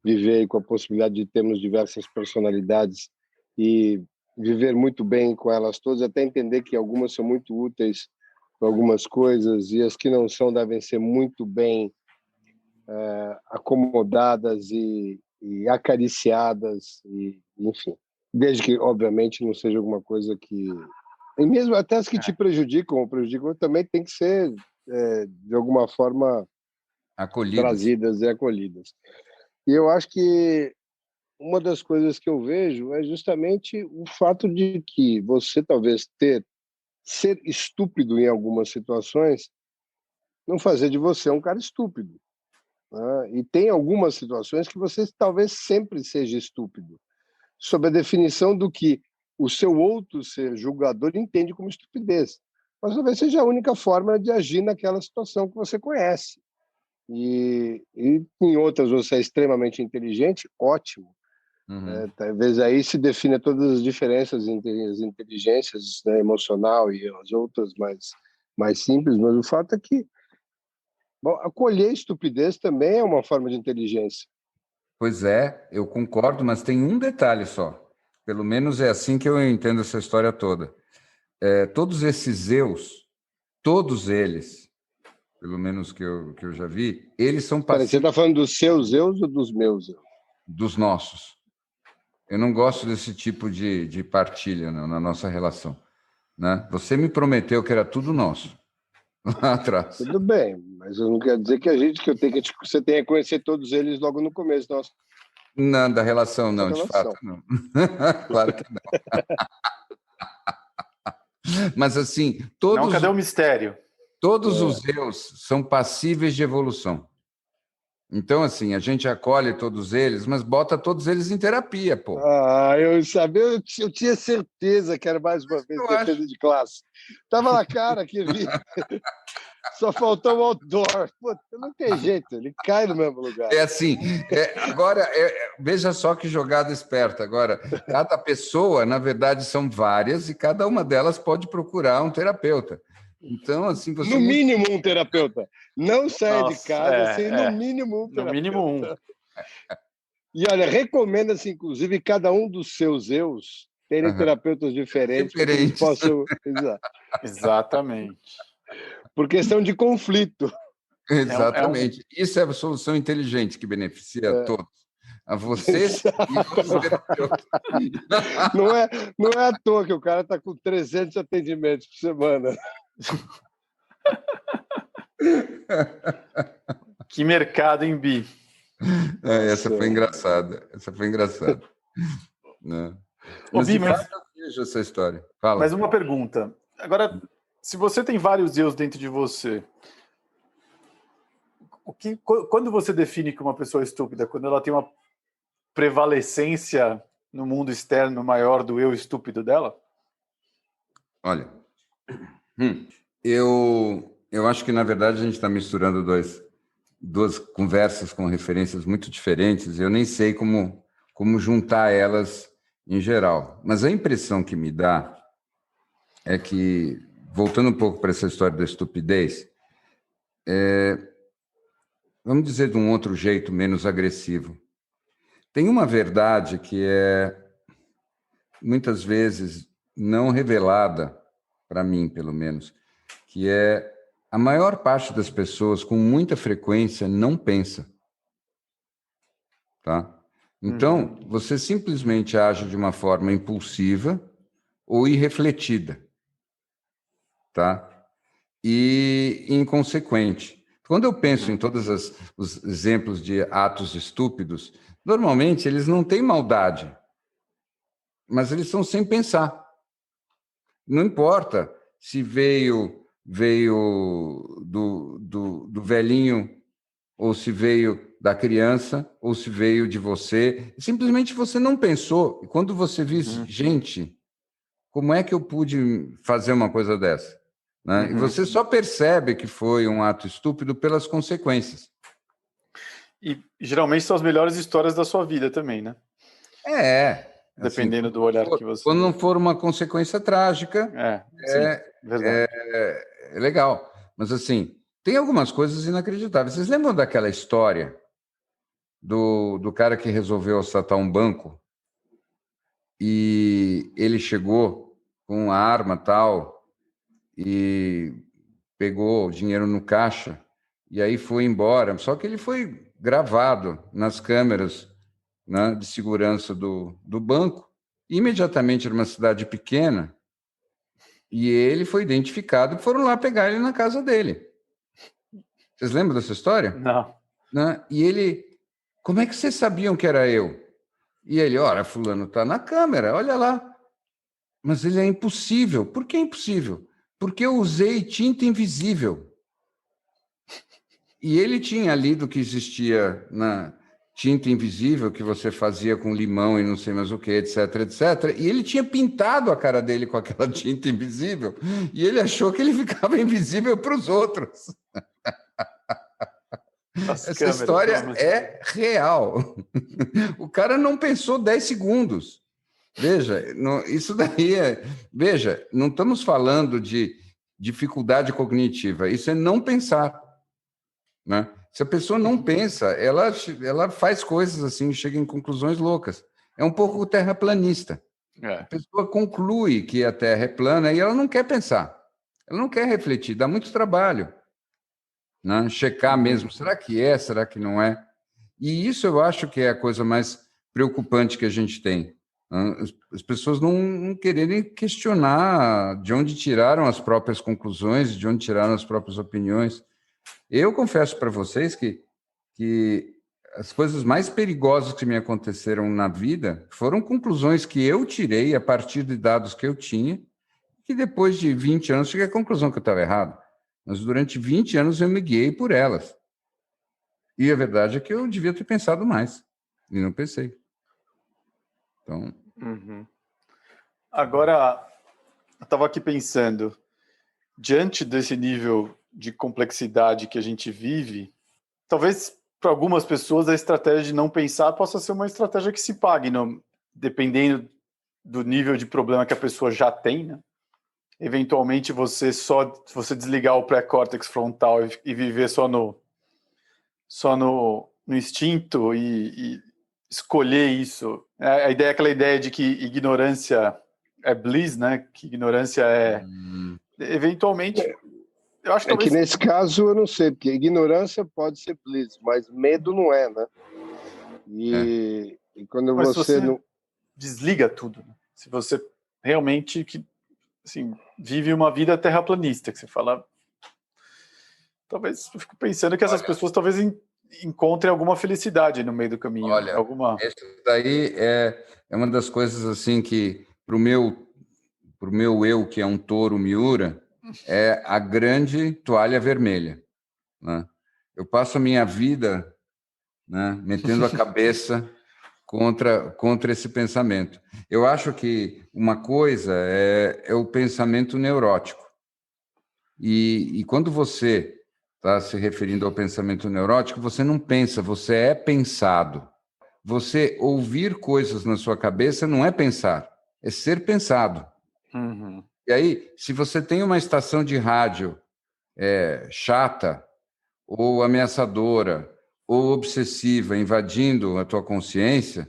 viver com a possibilidade de termos diversas personalidades e viver muito bem com elas todas, até entender que algumas são muito úteis para algumas coisas e as que não são devem ser muito bem acomodadas e acariciadas, e, enfim. Desde que, obviamente, não seja alguma coisa que... E mesmo até as que te prejudicam também tem que ser, de alguma forma, trazidas e acolhidas. E eu acho que uma das coisas que eu vejo é justamente o fato de que você talvez ser estúpido em algumas situações não fazer de você um cara estúpido. Né? E tem algumas situações que você talvez sempre seja estúpido, sob a definição do que o seu outro ser julgador entende como estupidez. Mas talvez seja a única forma de agir naquela situação que você conhece. E em outras você é extremamente inteligente, ótimo. Talvez aí se defina todas as diferenças entre as inteligências, né, emocional e as outras mais simples, mas o fato é que acolher estupidez também é uma forma de inteligência. Pois é, eu concordo, mas tem um detalhe só. Pelo menos é assim que eu entendo essa história toda. Todos esses eus, todos eles, pelo menos que eu já vi, eles são Você está falando dos seus eus ou dos meus eus? Dos nossos. Eu não gosto desse tipo de partilha na nossa relação, né? Você me prometeu que era tudo nosso lá atrás. Tudo bem, mas eu não quero dizer que você tenha que conhecer todos eles logo no começo da nossa Não, da relação, não, de fato, relação. não. Claro que não. Mas, assim, Não, cadê o mistério? todos os eus são passíveis de evolução. Então, assim, a gente acolhe todos eles, mas bota todos eles em terapia, pô. Eu sabia, eu tinha certeza que era mais uma vez Eu defesa acho. de classe. Tava na cara que vi. Só faltou o outdoor. Pô, não tem jeito, ele cai no mesmo lugar. É assim, agora, veja só que jogada esperta. Agora, cada pessoa, na verdade, são várias e cada uma delas pode procurar um terapeuta. Então, assim, você... No mínimo um terapeuta. Não saia de Nossa, casa sem no mínimo um no terapeuta. mínimo um. E olha, recomenda-se, inclusive, cada um dos seus eus terem terapeutas diferentes, para que eles Diferentes. possam. Exatamente. Por questão de conflito. Exatamente. Isso é a solução inteligente que beneficia a todos. A vocês e aos terapeutas. Não é à toa que o cara está com 300 atendimentos por semana. Que mercado, hein, Bi? Essa foi engraçada. Essa foi engraçada. Né? Ô, Bi, mas eu vejo essa história. Fala. mais uma pergunta. Agora, se você tem vários eus dentro de você, quando você define que uma pessoa é estúpida? Quando ela tem uma prevalecência no mundo externo maior do eu estúpido dela? Olha, eu acho que, na verdade, a gente está misturando duas conversas com referências muito diferentes. Eu nem sei como juntar elas em geral. Mas a impressão que me dá é que, voltando um pouco para essa história da estupidez, vamos dizer de um outro jeito menos agressivo. Tem uma verdade que é, muitas vezes, não revelada, para mim, pelo menos, que é a maior parte das pessoas, com muita frequência, não pensa. Tá? Então, você simplesmente age de uma forma impulsiva ou irrefletida. Tá? E inconsequente. Quando eu penso em todos os exemplos de atos estúpidos, normalmente eles não têm maldade, mas eles são sem pensar. Não importa se veio do velhinho, ou se veio da criança, ou se veio de você. Simplesmente você não pensou. E quando você diz, gente, como é que eu pude fazer uma coisa dessa? Né? E você só percebe que foi um ato estúpido pelas consequências. E geralmente são as melhores histórias da sua vida também, né? Dependendo do olhar que você... Quando não for uma consequência trágica, verdade. É legal. Mas, assim, tem algumas coisas inacreditáveis. Vocês lembram daquela história do cara que resolveu assaltar um banco e ele chegou com uma arma tal e pegou o dinheiro no caixa e aí foi embora. Só que ele foi gravado nas câmeras, né, de segurança do banco. Imediatamente era uma cidade pequena e ele foi identificado e foram lá pegar ele na casa dele. Vocês lembram dessa história? Não. Né? E ele, como é que vocês sabiam que era eu? E ele, olha, fulano está na câmera, olha lá. Mas ele é impossível. Por que é impossível? Porque eu usei tinta invisível. E ele tinha lido que existia na tinta invisível que você fazia com limão e não sei mais o que, etc, etc. E ele tinha pintado a cara dele com aquela tinta invisível e ele achou que ele ficava invisível para os outros. Essa história é real. O cara não pensou 10 segundos. Veja, isso daí é... Veja, não estamos falando de dificuldade cognitiva, isso é não pensar. Né? Se a pessoa não pensa, ela faz coisas assim, chega em conclusões loucas. É um pouco terraplanista. A pessoa conclui que a Terra é plana e ela não quer pensar. Ela não quer refletir, dá muito trabalho. Né? Checar mesmo, será que é, será que não é? E isso eu acho que é a coisa mais preocupante que a gente tem. As pessoas não quererem questionar de onde tiraram as próprias conclusões, de onde tiraram as próprias opiniões. Eu confesso para vocês que as coisas mais perigosas que me aconteceram na vida foram conclusões que eu tirei a partir de dados que eu tinha, que depois de 20 anos cheguei à conclusão que eu estava errado. Mas durante 20 anos eu me guiei por elas. E a verdade é que eu devia ter pensado mais, e não pensei. Então... Agora, eu estava aqui pensando, diante desse nível de complexidade que a gente vive, talvez para algumas pessoas a estratégia de não pensar possa ser uma estratégia que se pague, dependendo do nível de problema que a pessoa já tem, né? Eventualmente, se você desligar o pré-córtex frontal e viver só no instinto e escolher isso. A ideia é aquela ideia de que ignorância é bliss, né? Que ignorância é... Eventualmente, eu acho que talvez... que nesse caso eu não sei, porque ignorância pode ser bliss, mas medo não é, né? E quando mas você não... desliga tudo, né? Se você realmente assim, vive uma vida terraplanista, que você fala... Talvez eu fico pensando que essas pessoas talvez encontrem alguma felicidade no meio do caminho. Olha, isso daí é uma das coisas assim que para o meu eu, que é um touro Miura, é a grande toalha vermelha, né? Eu passo a minha vida, né, metendo a cabeça contra esse pensamento. Eu acho que uma coisa é o pensamento neurótico. E quando você está se referindo ao pensamento neurótico, você não pensa, você é pensado. Você ouvir coisas na sua cabeça não é pensar, é ser pensado. E aí, se você tem uma estação de rádio chata, ou ameaçadora, ou obsessiva, invadindo a tua consciência,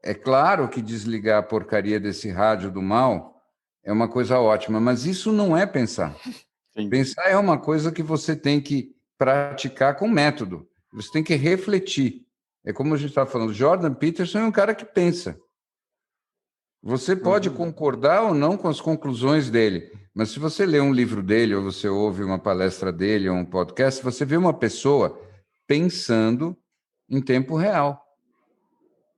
é claro que desligar a porcaria desse rádio do mal é uma coisa ótima, mas isso não é pensar. Sim. Pensar é uma coisa que você tem que praticar com método. Você tem que refletir. É como a gente estava falando, Jordan Peterson é um cara que pensa. Você pode concordar ou não com as conclusões dele, mas se você lê um livro dele, ou você ouve uma palestra dele, ou um podcast, você vê uma pessoa pensando em tempo real.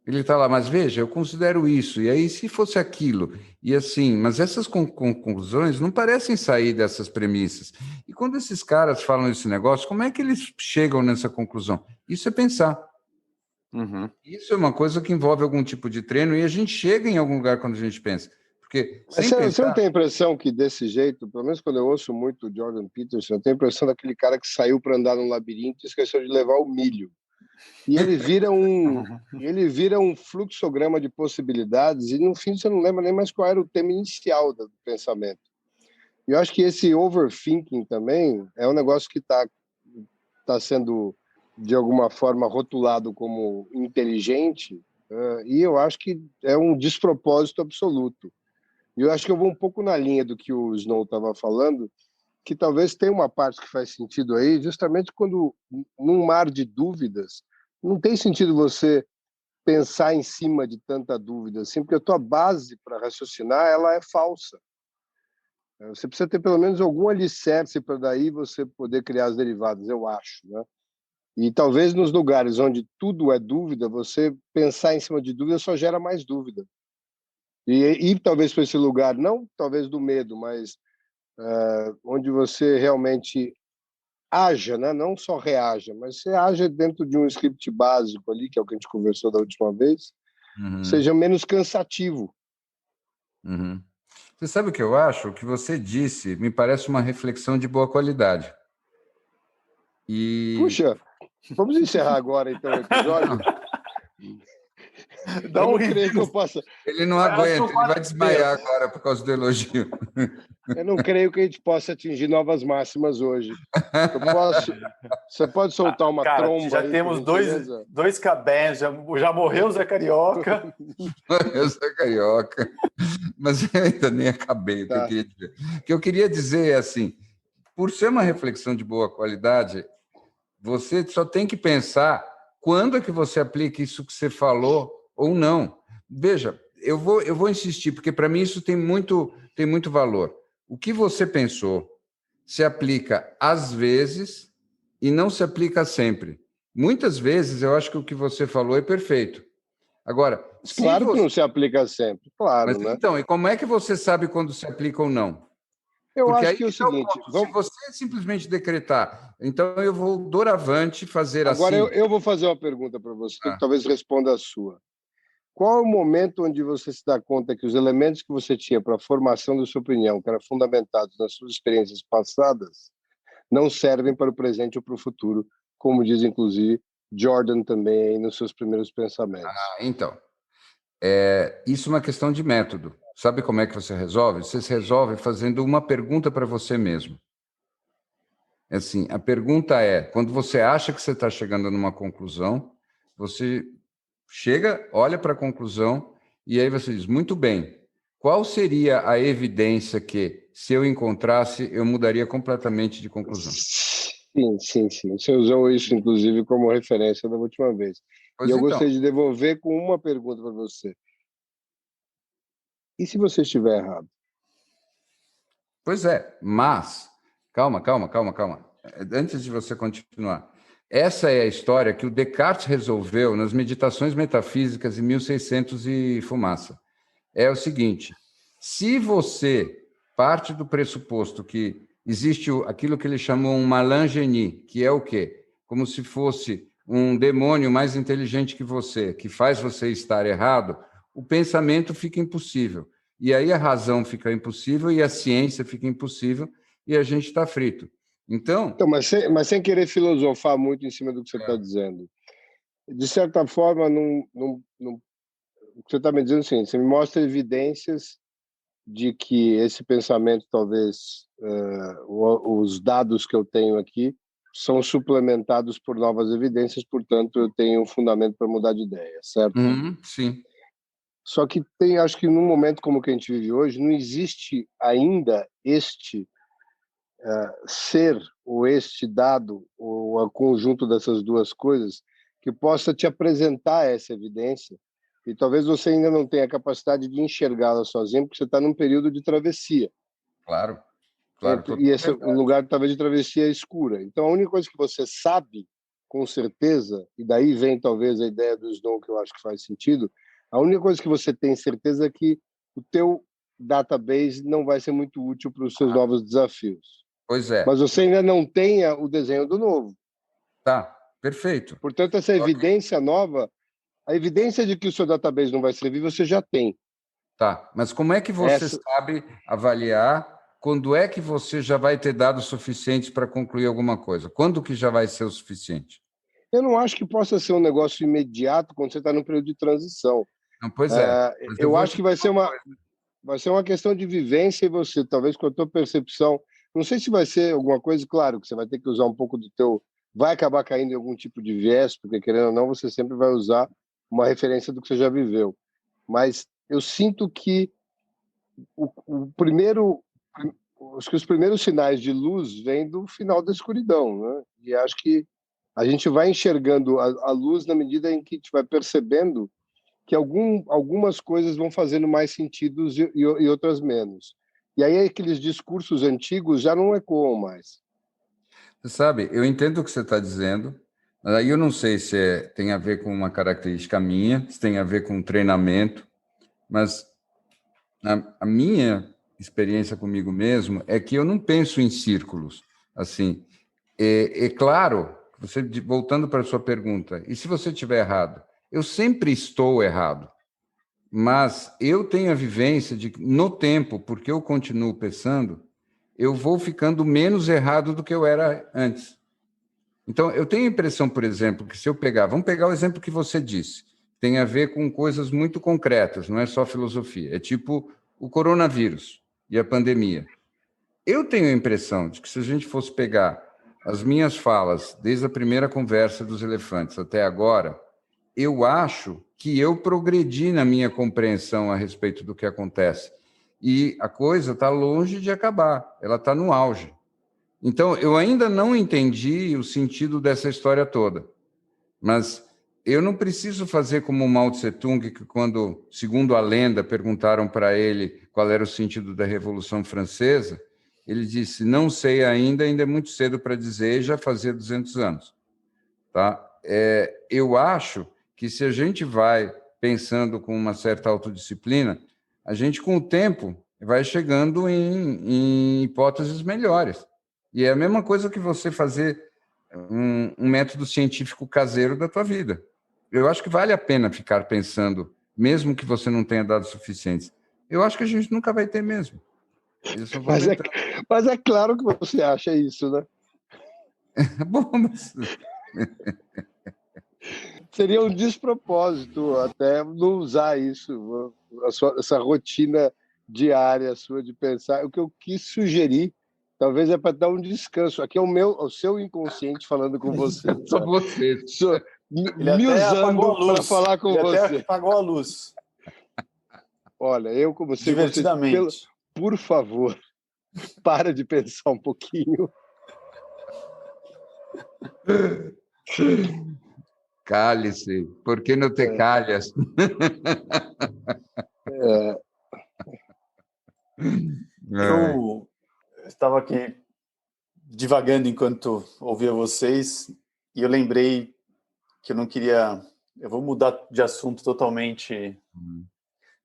Ele está lá, mas veja, eu considero isso, e aí se fosse aquilo, e assim, mas essas conclusões não parecem sair dessas premissas. E quando esses caras falam esse negócio, como é que eles chegam nessa conclusão? Isso é pensar. Isso é uma coisa que envolve algum tipo de treino, e a gente chega em algum lugar quando a gente pensa. Porque você não tem a impressão que desse jeito, pelo menos quando eu ouço muito o Jordan Peterson, eu tenho a impressão daquele cara que saiu para andar num labirinto e esqueceu de levar o milho. E ele vira um fluxograma de possibilidades e no fim você não lembra nem mais qual era o tema inicial do pensamento. E eu acho que esse overthinking também é um negócio que está sendo de alguma forma rotulado como inteligente, e eu acho que é um despropósito absoluto. E eu acho que eu vou um pouco na linha do que o Snow estava falando, que talvez tenha uma parte que faz sentido aí, justamente quando, num mar de dúvidas, não tem sentido você pensar em cima de tanta dúvida, assim, porque a tua base para raciocinar ela é falsa. Você precisa ter pelo menos algum alicerce para daí você poder criar as derivadas, eu acho, né? E talvez nos lugares onde tudo é dúvida, você pensar em cima de dúvida só gera mais dúvida. E talvez para esse lugar, não talvez do medo, mas onde você realmente haja, né? Não só reaja, mas você haja dentro de um script básico ali, que é o que a gente conversou da última vez, seja menos cansativo. Você sabe o que eu acho? O que você disse me parece uma reflexão de boa qualidade. Puxa, vamos encerrar agora então o episódio? Dá eu não creio que eu possa. Ele não aguenta, ele vai desmaiar agora por causa do elogio. Eu não creio que a gente possa atingir novas máximas hoje. Você pode soltar uma tromba já aí, temos dois caberns, já morreu o Zé Carioca. Morreu o Zé Carioca. Mas eu ainda nem acabei o que eu queria dizer. O que eu queria dizer é assim, por ser uma reflexão de boa qualidade, você só tem que pensar quando é que você aplica isso que você falou ou não. Veja, eu vou insistir, porque para mim isso tem muito valor. O que você pensou se aplica às vezes e não se aplica sempre. Muitas vezes eu acho que o que você falou é perfeito. Agora, claro que não se aplica sempre, claro, mas, né? então, e como é que você sabe quando se aplica ou não? Eu Porque acho aí que é o seguinte, se você simplesmente decretar, então eu vou doravante fazer agora assim. eu vou fazer uma pergunta para você, que Ah, talvez responda a sua. Qual é o momento onde você se dá conta que os elementos que você tinha para a formação da sua opinião, que eram fundamentados nas suas experiências passadas, não servem para o presente ou para o futuro, como diz, inclusive, Jordan também aí nos seus primeiros pensamentos? então, isso é uma questão de método. Sabe como é que você resolve? Você se resolve fazendo uma pergunta para você mesmo. Assim, a pergunta é, quando você acha que você está chegando numa conclusão, você chega, olha para a conclusão e aí você diz, muito bem, qual seria a evidência que, se eu encontrasse, eu mudaria completamente de conclusão? Sim. Você usou isso, inclusive, como referência da última vez. E Pois eu então, gostaria de devolver com uma pergunta para você. E se você estiver errado? pois é, mas, calma. Antes de você continuar, essa é a história que o Descartes resolveu nas Meditações Metafísicas em 1600 e fumaça. É o seguinte, se você parte do pressuposto que existe aquilo que ele chamou um malingeni, que é o quê? Como se fosse um demônio mais inteligente que faz você estar errado, o pensamento fica impossível. E aí a razão fica impossível e a ciência fica impossível e a gente está frito. Então, Mas sem querer filosofar muito em cima do que você está dizendo, de certa forma, o que você está me dizendo é o seguinte, você me mostra evidências de que esse pensamento, talvez, os dados que eu tenho aqui, são suplementados por novas evidências, portanto, eu tenho um fundamento para mudar de ideia, certo? sim. Só que acho que num momento como o que a gente vive hoje, não existe ainda este ser, ou este dado, ou o conjunto dessas duas coisas, que possa te apresentar essa evidência, e talvez você ainda não tenha a capacidade de enxergá-la sozinho, porque você está num período de travessia. Claro, E total esse um verdade. lugar, talvez, de travessia escura. Então, a única coisa que você sabe, com certeza, e daí vem, talvez, a ideia do Snow, que eu acho que faz sentido, a única coisa que você tem certeza é que o teu database não vai ser muito útil para os seus novos desafios. Pois é, Mas você ainda não tenha o desenho do novo. tá, perfeito. Portanto, essa evidência nova, a evidência de que o seu database não vai servir, você já tem. Tá, mas como é que você Essa, sabe avaliar quando é que você já vai ter dados suficientes para concluir alguma coisa? Quando que já vai ser o suficiente? eu não acho que possa ser um negócio imediato quando você está no período de transição. Não, pois é, mas eu Eu vou acho te que dizer uma coisa. vai ser uma questão de vivência e você, talvez com a tua percepção, não sei se vai ser alguma coisa, claro, que você vai ter que usar um pouco do teu, vai acabar caindo em algum tipo de viés, porque querendo ou não, você sempre vai usar uma referência do que você já viveu. Mas eu sinto que o primeiro, acho que os primeiros sinais de luz vêm do final da escuridão, né? E acho que a gente vai enxergando a luz na medida em que a gente vai percebendo que algumas coisas vão fazendo mais sentido e outras menos. E aí aqueles discursos antigos já não ecoam mais. Você sabe, eu entendo o que você está dizendo, mas aí eu não sei se tem a ver com uma característica minha, se tem a ver com treinamento, mas a minha experiência comigo mesmo é que eu não penso em círculos. Assim, é claro, voltando para a sua pergunta, e se você estiver errado? Eu sempre estou errado, mas eu tenho a vivência de que, no tempo, porque eu continuo pensando, eu vou ficando menos errado do que eu era antes. Então, eu tenho a impressão, por exemplo, que se eu vamos pegar o exemplo que você disse, tem a ver com coisas muito concretas, não é só filosofia, é tipo o coronavírus e a pandemia. Eu tenho a impressão de que se a gente fosse pegar as minhas falas, desde a primeira conversa dos elefantes até agora, eu acho que eu progredi na minha compreensão a respeito do que acontece. E a coisa está longe de acabar, ela está no auge. Então, eu ainda não entendi o sentido dessa história toda, mas eu não preciso fazer como o Mao Tse-tung, que quando, segundo a lenda, perguntaram para ele qual era o sentido da Revolução Francesa, ele disse, não sei ainda é muito cedo para dizer, já fazia 200 anos. Tá? Eu acho que se a gente vai pensando com uma certa autodisciplina, a gente, com o tempo, vai chegando em hipóteses melhores. E é a mesma coisa que você fazer um método científico caseiro da tua vida. Eu acho que vale a pena ficar pensando, mesmo que você não tenha dados suficientes. Eu acho que a gente nunca vai ter mesmo. Mas é claro que você acha isso, né? Bom, mas... Seria um despropósito até não usar isso, essa rotina diária sua de pensar. O que eu quis sugerir, talvez é para dar um descanso. Aqui é o seu inconsciente falando com você. Só você. Me usando para falar com você. Ele até apagou a luz. Olha, eu como você... Divertidamente. Por favor, para de pensar um pouquinho. Cale-se, por que não te calhas? Eu estava aqui divagando enquanto ouvia vocês e eu lembrei que eu não queria... Eu vou mudar de assunto totalmente,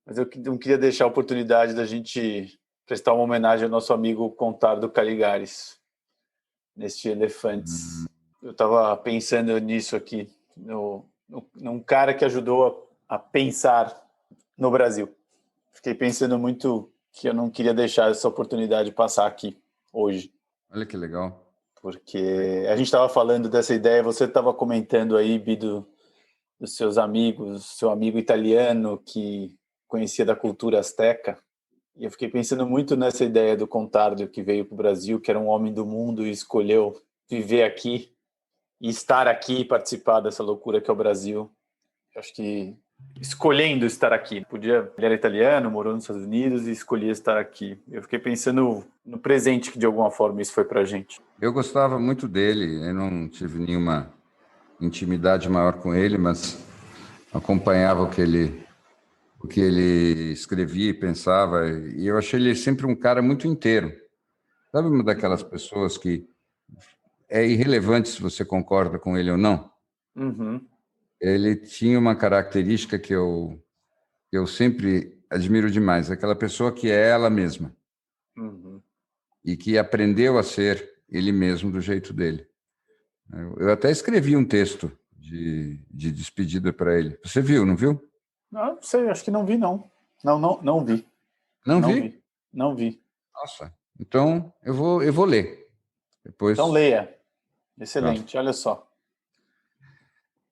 mas eu não queria deixar a oportunidade da gente prestar uma homenagem ao nosso amigo Contardo Caligares, neste Elefantes. Eu estava pensando nisso aqui, num cara que ajudou a pensar no Brasil. Fiquei pensando muito que eu não queria deixar essa oportunidade passar aqui, hoje. Olha que legal. Porque a gente estava falando dessa ideia, você estava comentando aí, Bido, dos seus amigos, seu amigo italiano que conhecia da cultura azteca. E eu fiquei pensando muito nessa ideia do Contardo, que veio para o Brasil, que era um homem do mundo e escolheu viver aqui e estar aqui e participar dessa loucura que é o Brasil. Eu acho que escolhendo estar aqui. Ele era italiano, morou nos Estados Unidos e escolhia estar aqui. Eu fiquei pensando no presente que de alguma forma isso foi pra gente. Eu gostava muito dele, eu não tive nenhuma intimidade maior com ele, mas acompanhava o que ele escrevia e pensava, e eu achei ele sempre um cara muito inteiro. Sabe, uma daquelas pessoas que é irrelevante se você concorda com ele ou não? Uhum. Ele tinha uma característica que eu sempre admiro demais, aquela pessoa que é ela mesma. Uhum. E que aprendeu a ser ele mesmo do jeito dele. Eu até escrevi um texto de despedida para ele. Você viu, não viu? Não sei, acho que não vi, não. Não vi. Não vi? Não vi. Nossa, então eu vou ler. Depois... Então leia. Excelente, olha só.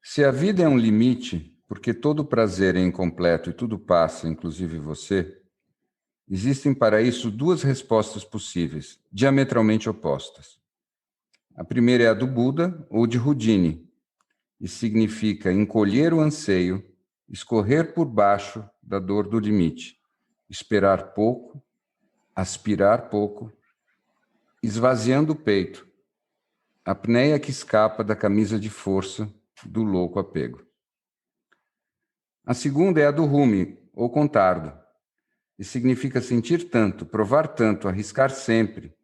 Se a vida é um limite, porque todo prazer é incompleto e tudo passa, inclusive você, existem para isso duas respostas possíveis, diametralmente opostas. A primeira é a do Buda ou de Houdini, e significa encolher o anseio, escorrer por baixo da dor do limite, esperar pouco, aspirar pouco, esvaziando o peito, a apneia que escapa da camisa de força do louco apego. A segunda é a do Rumi, ou Contardo, e significa sentir tanto, provar tanto, arriscar sempre,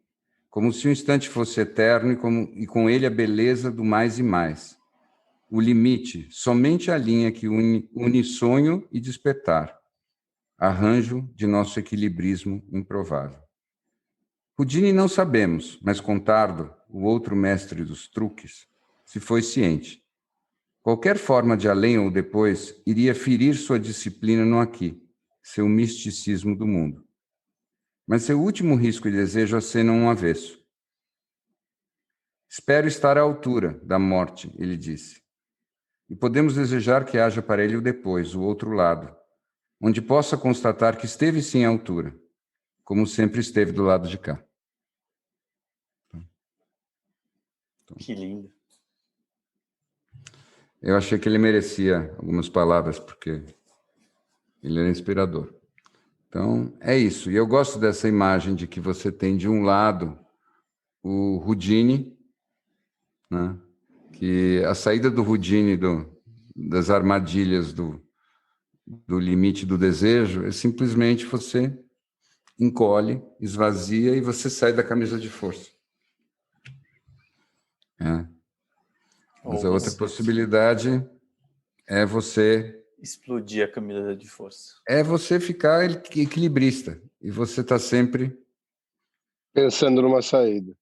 como se o instante fosse eterno e com ele a beleza do mais e mais. O limite, somente a linha que une sonho e despertar, arranjo de nosso equilibrismo improvável. Houdini não sabemos, mas Contardo, o outro mestre dos truques, se foi ciente. Qualquer forma de além ou depois iria ferir sua disciplina no aqui, seu misticismo do mundo. Mas seu último risco e desejo acenam um avesso. Espero estar à altura da morte, ele disse. E podemos desejar que haja para ele o depois, o outro lado, onde possa constatar que esteve sim à altura, como sempre esteve do lado de cá. Que lindo. Eu achei que ele merecia algumas palavras, porque ele era inspirador. Então, é isso. E eu gosto dessa imagem de que você tem, de um lado, o Houdini, né? Que a saída do Houdini das armadilhas do limite do desejo é simplesmente você encolhe, esvazia e você sai da camisa de força. Mas a outra possibilidade é você explodir a camisa de força. É você ficar equilibrista e você está sempre pensando numa saída.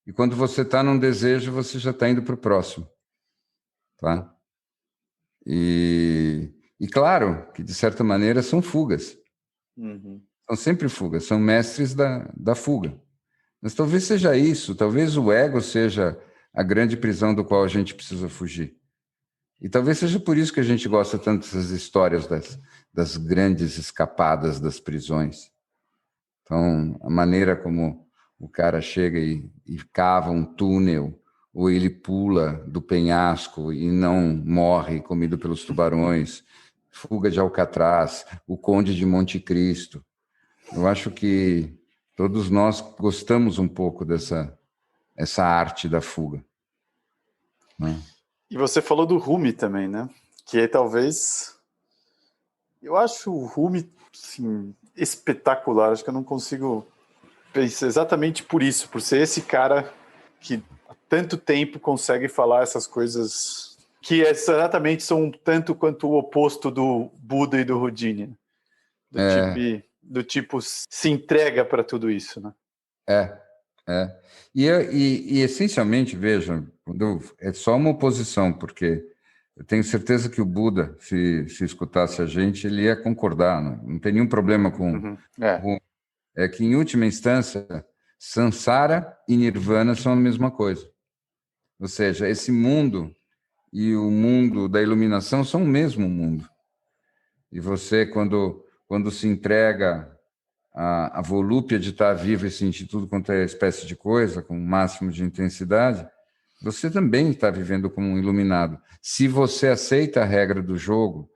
E quando você está num desejo, você já está indo para o próximo, tá? E claro que, de certa maneira, são fugas. São sempre fugas, são mestres da fuga. Mas talvez seja isso, talvez o ego seja a grande prisão do qual a gente precisa fugir. E talvez seja por isso que a gente gosta tanto dessas histórias das grandes escapadas das prisões. Então, a maneira como o cara chega e cava um túnel, ou ele pula do penhasco e não morre comido pelos tubarões, Fuga de Alcatraz, O Conde de Monte Cristo. Eu acho que todos nós gostamos um pouco essa arte da fuga, né? E você falou do Rumi também, né? Que é talvez... Eu acho o Rumi, assim, espetacular. Acho que eu não consigo pensar exatamente por isso, por ser esse cara que há tanto tempo consegue falar essas coisas que exatamente são tanto quanto o oposto do Buda e do Houdini. Do tipo se entrega para tudo isso, né? E essencialmente, veja, é só uma oposição, porque eu tenho certeza que o Buda, se escutasse a gente, ele ia concordar, não tem nenhum problema com... É que, em última instância, Sansara e Nirvana são a mesma coisa. Ou seja, esse mundo e o mundo da iluminação são o mesmo mundo. E você, quando se entrega a volúpia de estar vivo e sentir tudo quanto é espécie de coisa, com o máximo de intensidade, você também está vivendo como um iluminado. Se você aceita a regra do jogo,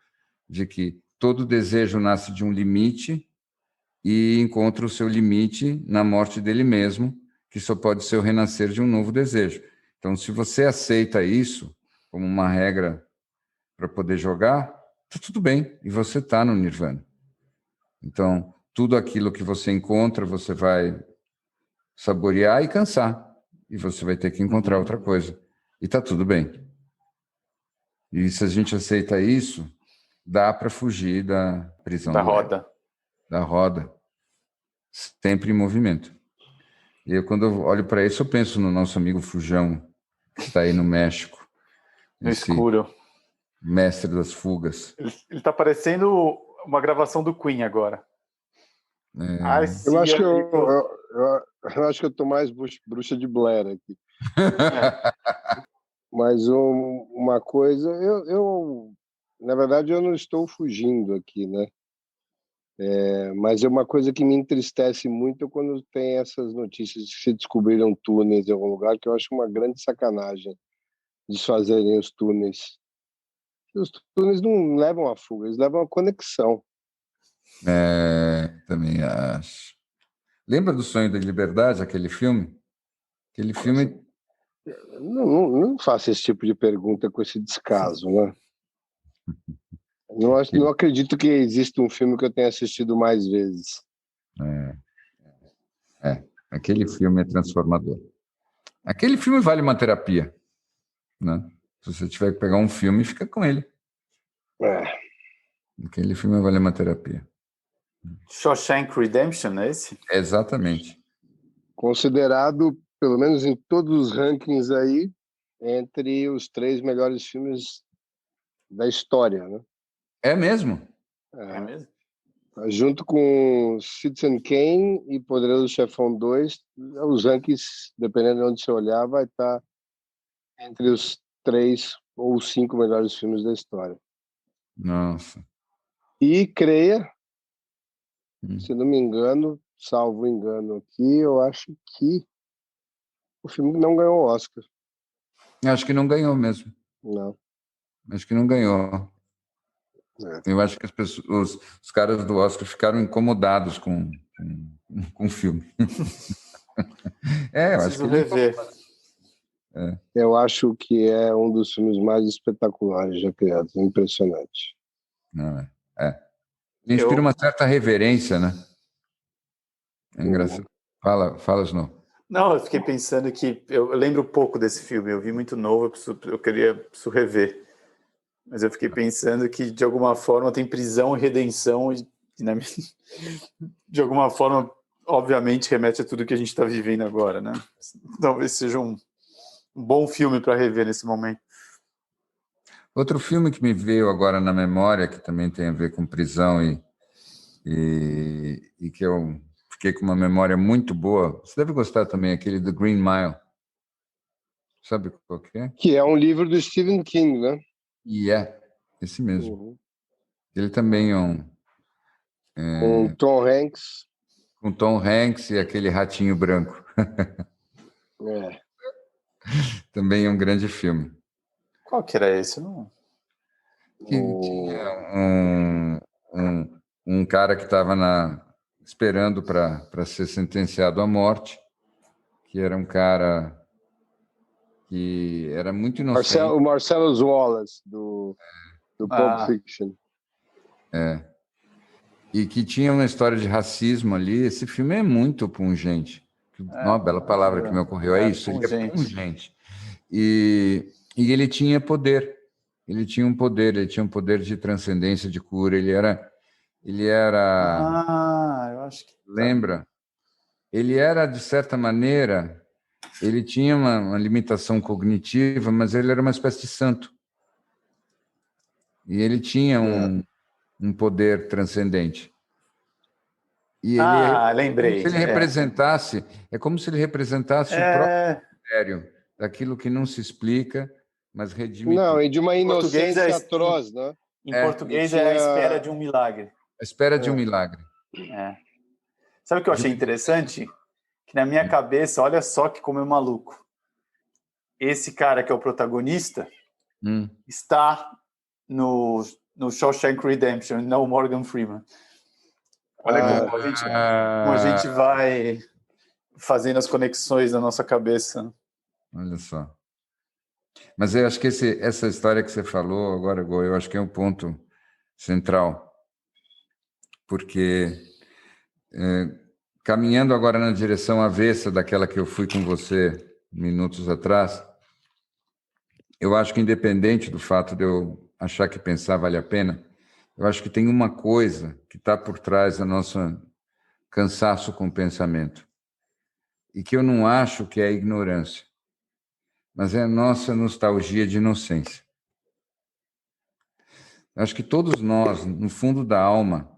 de que todo desejo nasce de um limite e encontra o seu limite na morte dele mesmo, que só pode ser o renascer de um novo desejo. Então, se você aceita isso como uma regra para poder jogar, está tudo bem, e você está no Nirvana. Então, tudo aquilo que você encontra, você vai saborear e cansar. E você vai ter que encontrar outra coisa. E está tudo bem. E se a gente aceita isso, dá para fugir da prisão da roda. Da roda. Sempre em movimento. E eu, quando eu olho para isso, eu penso no nosso amigo Fujão, que está aí no México. No escuro. Mestre das fugas. Ele está parecendo uma gravação do Queen agora. Eu acho que eu tô mais bruxa de Blair aqui. Mas uma coisa, eu na verdade eu não estou fugindo aqui, né? Mas é uma coisa que me entristece muito quando tem essas notícias de que se descobriram túneis em algum lugar, que eu acho uma grande sacanagem desfazerem os túneis. Os túneis não levam a fuga, eles levam a conexão. Também acho. Lembra do Sonho da Liberdade, aquele filme? Aquele filme... Não faça esse tipo de pergunta com esse descaso, né? Não acredito que exista um filme que eu tenha assistido mais vezes. Aquele filme é transformador. Aquele filme vale uma terapia, né? Se você tiver que pegar um filme, fica com ele. Aquele filme vale uma terapia. Shawshank Redemption, é esse? Exatamente. Considerado, pelo menos em todos os rankings aí, entre os 3 melhores filmes da história, né? É mesmo? É mesmo? Junto com Citizen Kane e Poderoso Chefão 2, os rankings, dependendo de onde você olhar, vai estar entre os 3 ou 5 melhores filmes da história. Nossa. E creia, se não me engano, salvo engano aqui, eu acho que o filme não ganhou o Oscar. Acho que não ganhou mesmo. Não. Acho que não ganhou. Eu acho que os caras do Oscar ficaram incomodados com o filme. Eu acho que rever. Eu acho que é um dos filmes mais espetaculares já criados. É impressionante. Não é? Ele inspira uma certa reverência, né? É engraçado. Fala, Snow. Não, eu fiquei pensando que eu lembro pouco desse filme, eu vi muito novo, eu preciso rever. Mas eu fiquei pensando que, de alguma forma, tem prisão e redenção, e de alguma forma, obviamente, remete a tudo que a gente está vivendo agora, né? Talvez seja um bom filme para rever nesse momento. Outro filme que me veio agora na memória, que também tem a ver com prisão e que eu fiquei com uma memória muito boa, você deve gostar também, aquele do Green Mile. Sabe qual que é? Que é um livro do Stephen King, né? E esse mesmo. Ele também é Com Tom Hanks. com Tom Hanks e aquele ratinho branco. É. Também é um grande filme. Qual que era esse? Não. Que tinha um cara que estava esperando para ser sentenciado à morte, que era um cara que era muito inocente. O Marcellus Wallace, do Pulp Fiction. E que tinha uma história de racismo ali. Esse filme é muito pungente. Uma bela palavra que me ocorreu é isso. Ele é pungente. E ele tinha poder. Ele tinha um poder de transcendência, de cura. Ele era. Eu acho que. Lembra? Ele era, de certa maneira, ele tinha uma limitação cognitiva, mas ele era uma espécie de santo. E ele tinha um poder transcendente. E ele lembrei. É como se ele representasse o próprio mistério daquilo que não se explica, mas redime Não, tudo. e de uma inocência atroz, né? Em português é a espera de um milagre. A espera de um milagre. Sabe o que eu achei interessante? Que na minha cabeça, olha só que como é maluco. Esse cara que é o protagonista está no Shawshank Redemption, não Morgan Freeman. Olha como a gente vai fazendo as conexões na nossa cabeça. Olha só. Mas eu acho que essa história que você falou agora, Gô, eu acho que é um ponto central, porque caminhando agora na direção avessa daquela que eu fui com você minutos atrás, eu acho que independente do fato de eu achar que pensar vale a pena, eu acho que tem uma coisa que está por trás do nosso cansaço com o pensamento e que eu não acho que é a ignorância, mas é a nossa nostalgia de inocência. Eu acho que todos nós, no fundo da alma,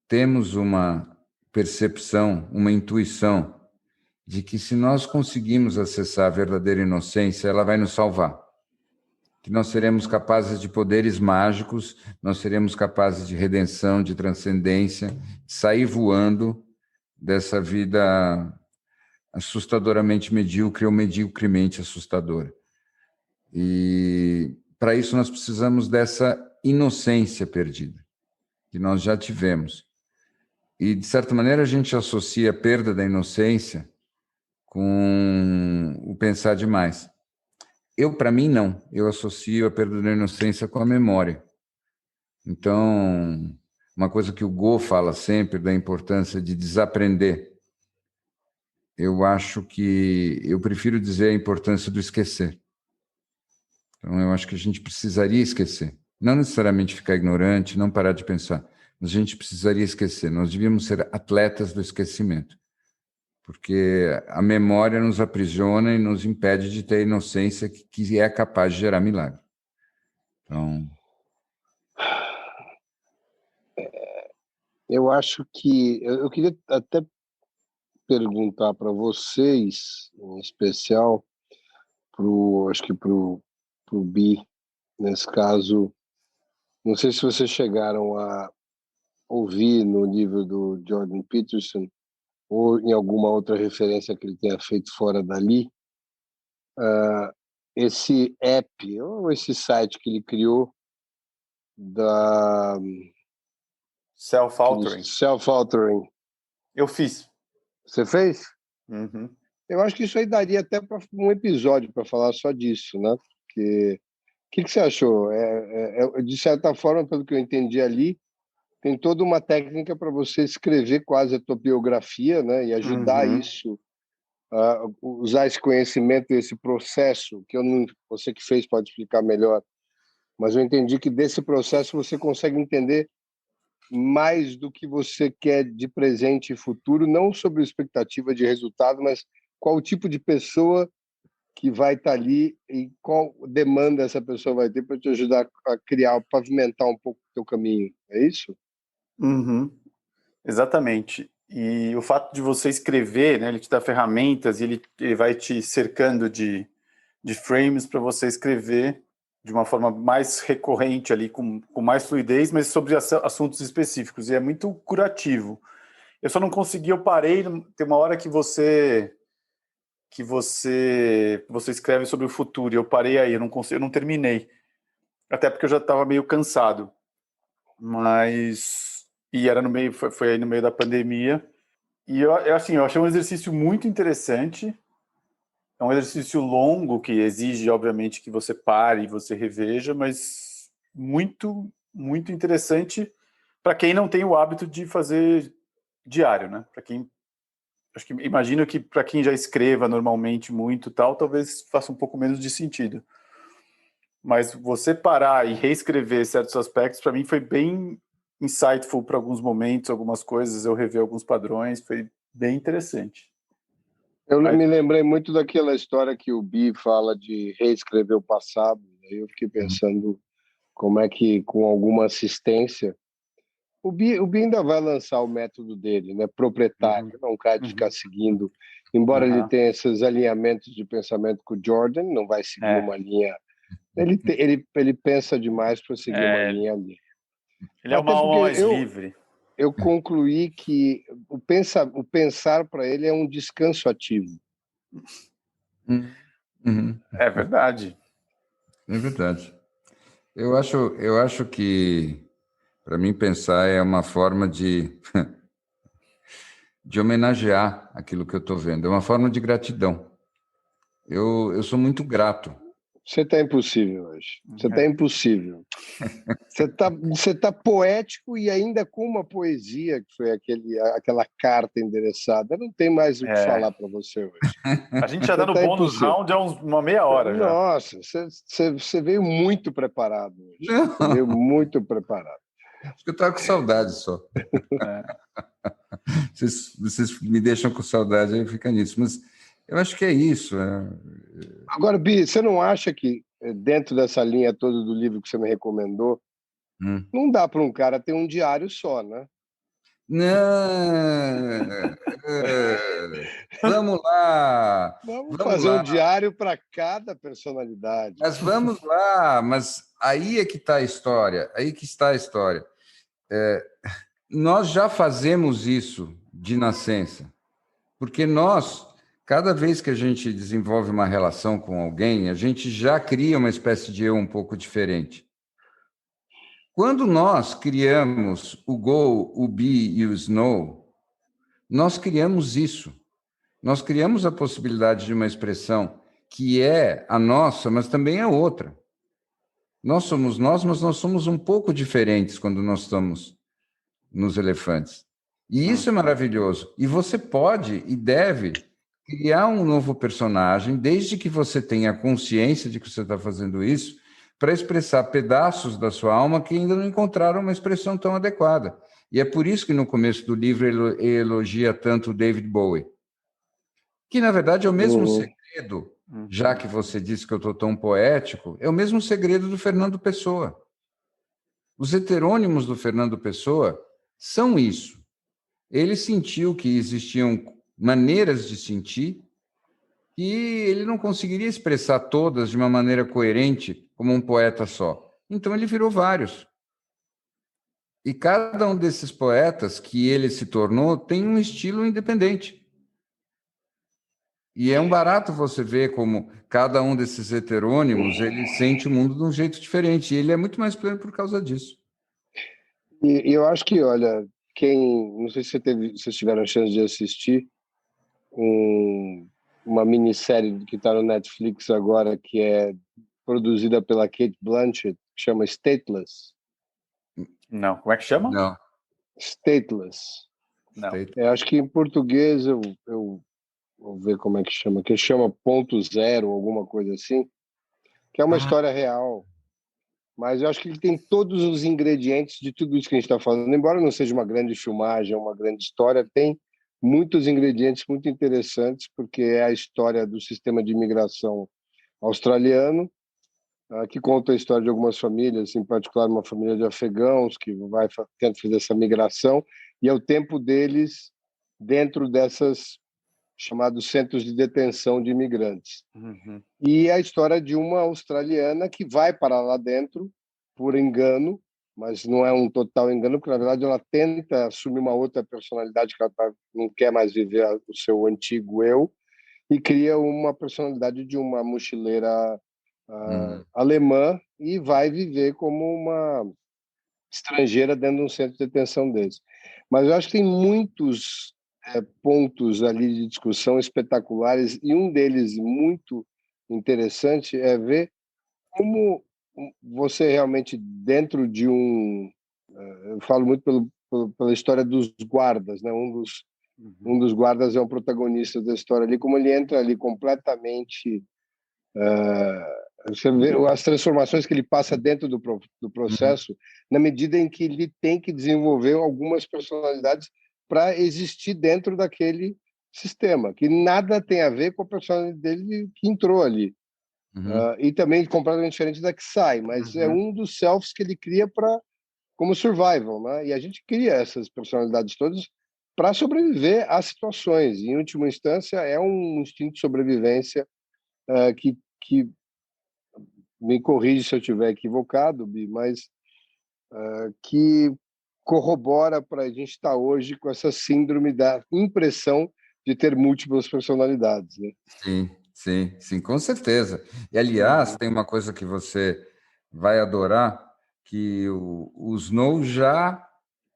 temos uma percepção, uma intuição de que se nós conseguimos acessar a verdadeira inocência, ela vai nos salvar. Que nós seremos capazes de poderes mágicos, nós seremos capazes de redenção, de transcendência, de sair voando dessa vida assustadoramente medíocre ou mediocremente assustadora. E para isso nós precisamos dessa inocência perdida, que nós já tivemos. E, de certa maneira, a gente associa a perda da inocência com o pensar demais. Para mim, não. Eu associo a perda da inocência com a memória. Então, uma coisa que o Go fala sempre da importância de desaprender. Eu acho que eu prefiro dizer a importância do esquecer. Então, eu acho que a gente precisaria esquecer. Não necessariamente ficar ignorante, não parar de pensar, mas a gente precisaria esquecer. Nós devíamos ser atletas do esquecimento, porque a memória nos aprisiona e nos impede de ter a inocência que é capaz de gerar milagre. Então, eu acho que eu queria até perguntar para vocês, em especial, acho que para o Bi, nesse caso, não sei se vocês chegaram a ouvir no livro do Jordan Peterson ou em alguma outra referência que ele tenha feito fora dali, esse app ou esse site que ele criou da Self-authoring. Self-authoring. Eu fiz. Você fez? Uhum. Eu acho que isso aí daria até para um episódio para falar só disso, né? Porque, o que você achou? De certa forma, pelo que eu entendi ali, tem toda uma técnica para você escrever quase a tua biografia, né? E ajudar Uhum. isso, a usar esse conhecimento, esse processo, que eu não, você que fez pode explicar melhor, mas eu entendi que desse processo você consegue entender mais do que você quer de presente e futuro, não sobre expectativa de resultado, mas qual o tipo de pessoa que vai estar ali e qual demanda essa pessoa vai ter para te ajudar a criar, pavimentar um pouco o teu caminho. É isso? Uhum. Exatamente. E o fato de você escrever, né, ele te dá ferramentas e ele vai te cercando de frames para você escrever de uma forma mais recorrente ali, com mais fluidez, mas sobre assuntos específicos. E é muito curativo. Eu só não consegui, eu parei, tem uma hora que você escreve sobre o futuro, e eu parei aí, eu não terminei. Até porque eu já estava meio cansado. Mas e era no meio, foi aí no meio da pandemia. E assim, eu achei um exercício muito interessante. É um exercício longo que exige, obviamente, que você pare e você reveja, mas muito, muito interessante para quem não tem o hábito de fazer diário, né? Para quem, acho que imagino que para quem já escreva normalmente muito tal, talvez faça um pouco menos de sentido. Mas você parar e reescrever certos aspectos, para mim foi bem insightful para alguns momentos, algumas coisas, eu revi alguns padrões, foi bem interessante. Eu Aí, me lembrei muito daquela história que o Bi fala de reescrever o passado. Aí eu fiquei pensando como é que, com alguma assistência, o Bi ainda vai lançar o método dele, né? Proprietário, uhum, não é um cara de ficar uhum, seguindo. Embora ele uhum, tenha esses alinhamentos de pensamento com o Jordan, não vai seguir é, uma linha. Ele pensa demais para seguir uma é, linha ali. ele é uma Até porque alma mais eu, livre. eu concluí que o pensar para ele é um descanso ativo. Uhum. Uhum. É verdade. É verdade. Eu acho que, para mim, pensar é uma forma de homenagear aquilo que eu estou vendo, é uma forma de gratidão. Eu sou muito grato. Você está impossível hoje. Você está É, impossível. Você tá poético e ainda com uma poesia, que foi aquela carta endereçada. Não tem mais o que é. falar para você hoje. A gente já Você tá no está bônus impossível. round há uma meia hora já. Nossa, você veio muito preparado hoje. Não, Você veio muito preparado. acho que eu estava com saudade só. É. Vocês me deixam com saudade, aí fica nisso. Mas eu acho que é isso. Agora, Bi, você não acha que dentro dessa linha toda do livro que você me recomendou, Hum. não dá para um cara ter um diário só, né? Não, vamos lá, Vamos vamos fazer um lá. diário para cada personalidade. Mas vamos lá, mas aí é que está a história, aí que está a história. Nós já fazemos isso de nascença, porque nós, cada vez que a gente desenvolve uma relação com alguém, a gente já cria uma espécie de eu um pouco diferente. Quando nós criamos o go, o be e o snow, nós criamos isso. Nós criamos a possibilidade de uma expressão que é a nossa, mas também é outra. Nós somos nós, mas nós somos um pouco diferentes quando nós estamos nos elefantes. E isso é maravilhoso. E você pode e deve criar um novo personagem, desde que você tenha consciência de que você está fazendo isso, para expressar pedaços da sua alma que ainda não encontraram uma expressão tão adequada. E é por isso que no começo do livro ele elogia tanto o David Bowie, que na verdade é o mesmo Uhum. segredo, já que você disse que eu estou tão poético, é o mesmo segredo do Fernando Pessoa. Os heterônimos do Fernando Pessoa são isso. Ele sentiu que existiam maneiras de sentir e ele não conseguiria expressar todas de uma maneira coerente como um poeta só. Então ele virou vários. E cada um desses poetas que ele se tornou tem um estilo independente. E é um barato você ver como cada um desses heterônimos ele sente o mundo de um jeito diferente. E ele é muito mais pleno por causa disso. E eu acho que, olha, não sei se vocês tiveram a chance de assistir um uma minissérie que está no Netflix agora, que é produzida pela Cate Blanchett, que chama Stateless. Não, como é que chama? Não. Stateless. Não. Acho que em português eu vou ver como é que chama, que chama Ponto Zero, alguma coisa assim, que é uma história real. Mas eu acho que ele tem todos os ingredientes de tudo isso que a gente está falando. Embora não seja uma grande filmagem, uma grande história, tem muitos ingredientes muito interessantes, porque é a história do sistema de imigração australiano, que conta a história de algumas famílias, em particular uma família de afegãos que tenta fazer essa migração, e é o tempo deles dentro dessas chamados centros de detenção de imigrantes. Uhum. E a história de uma australiana que vai para lá dentro por engano, mas não é um total engano, porque na verdade ela tenta assumir uma outra personalidade, que ela não quer mais viver o seu antigo eu, e cria uma personalidade de uma mochileira alemã e vai viver como uma estrangeira dentro de um centro de detenção desse. Mas eu acho que tem muitos pontos ali de discussão espetaculares, e um deles muito interessante é ver como você realmente dentro de eu falo muito pela história dos guardas, né? Um dos guardas é um protagonista da história ali, como ele entra ali completamente, você vê as transformações que ele passa dentro do processo, na medida em que ele tem que desenvolver algumas personalidades para existir dentro daquele sistema, que nada tem a ver com a personalidade dele que entrou ali. E também completamente diferente da que sai, mas é um dos selves que ele cria como survival, né? E a gente cria essas personalidades todas para sobreviver às situações. Em última instância, é um instinto de sobrevivência que me corrige se eu estiver equivocado, Bi, mas que corrobora para a gente estar hoje com essa síndrome da impressão de ter múltiplas personalidades, né? Sim, com certeza. E, aliás, tem uma coisa que você vai adorar, que o Snow já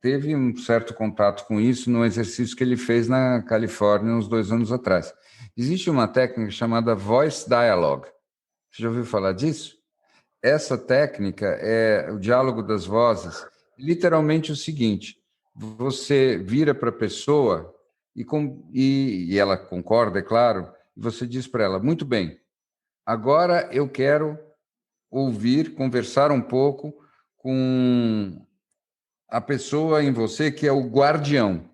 teve um certo contato com isso no exercício que ele fez na Califórnia uns 2 anos atrás. Existe uma técnica chamada Voice Dialogue. Você já ouviu falar disso? Essa técnica é o diálogo das vozes. Literalmente o seguinte: você vira para a pessoa e ela concorda, é claro, e você diz para ela: muito bem, agora eu quero conversar um pouco com a pessoa em você que é o guardião,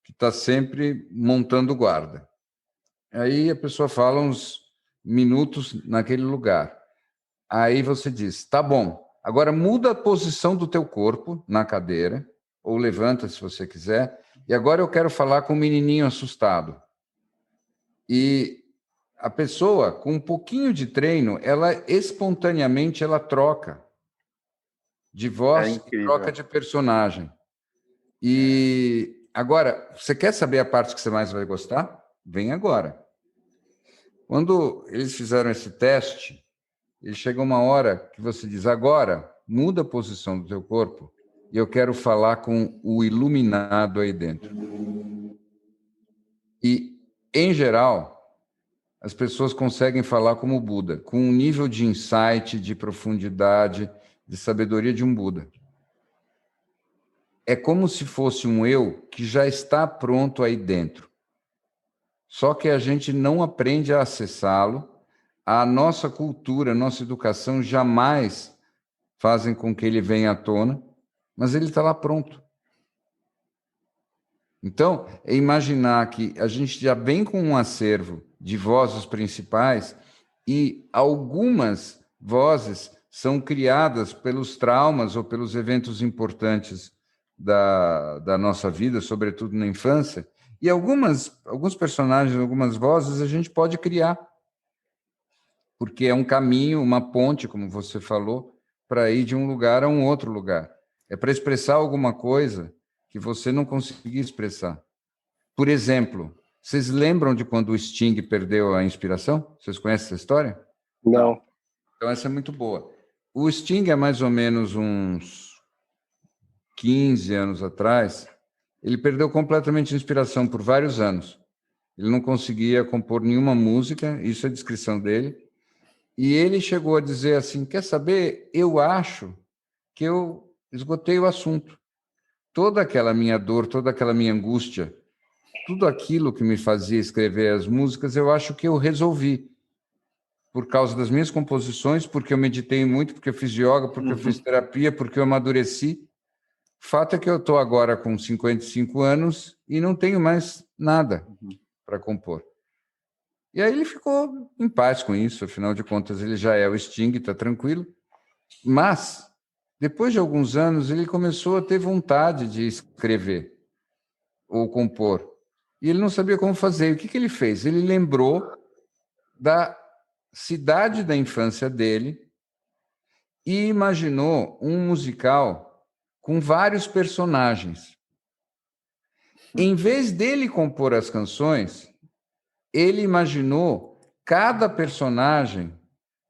que está sempre montando guarda. Aí a pessoa fala uns minutos naquele lugar. Aí você diz: tá bom, agora muda a posição do teu corpo na cadeira, ou levanta se você quiser, e agora eu quero falar com o menininho assustado. E a pessoa, com um pouquinho de treino, ela espontaneamente troca de voz e troca de personagem. E agora, você quer saber a parte que você mais vai gostar? Vem agora. Quando eles fizeram esse teste, ele chega uma hora que você diz: agora, muda a posição do teu corpo e eu quero falar com o iluminado aí dentro. E, em geral, as pessoas conseguem falar como o Buda, com um nível de insight, de profundidade, de sabedoria de um Buda. É como se fosse um eu que já está pronto aí dentro. Só que a gente não aprende a acessá-lo. A nossa cultura, a nossa educação jamais fazem com que ele venha à tona, mas ele está lá pronto. Então, é imaginar que a gente já vem com um acervo de vozes principais e algumas vozes são criadas pelos traumas ou pelos eventos importantes da nossa vida, sobretudo na infância, e alguns personagens, algumas vozes a gente pode criar, porque é um caminho, uma ponte, como você falou, para ir de um lugar a um outro lugar. É para expressar alguma coisa que você não conseguia expressar. Por exemplo, vocês lembram de quando o Sting perdeu a inspiração? Vocês conhecem essa história? Não. Então, essa é muito boa. O Sting, há mais ou menos uns 15 anos atrás, ele perdeu completamente a inspiração por vários anos. ele não conseguia compor nenhuma música, isso é a descrição dele, e ele chegou a dizer assim, quer saber, eu acho que eu esgotei o assunto. Toda aquela minha dor, toda aquela minha angústia, tudo aquilo que me fazia escrever as músicas, eu acho que eu resolvi. Por causa das minhas composições, porque eu meditei muito, porque eu fiz yoga, porque eu fiz terapia, porque eu amadureci. Fato é que eu estou agora com 55 anos e não tenho mais nada para compor. E aí ele ficou em paz com isso, afinal de contas ele já é o Sting, está tranquilo. Mas, depois de alguns anos, ele começou a ter vontade de escrever ou compor. E ele não sabia como fazer. E o que ele fez? Ele lembrou da cidade da infância dele e imaginou um musical com vários personagens. Em vez dele compor as canções, ele imaginou cada personagem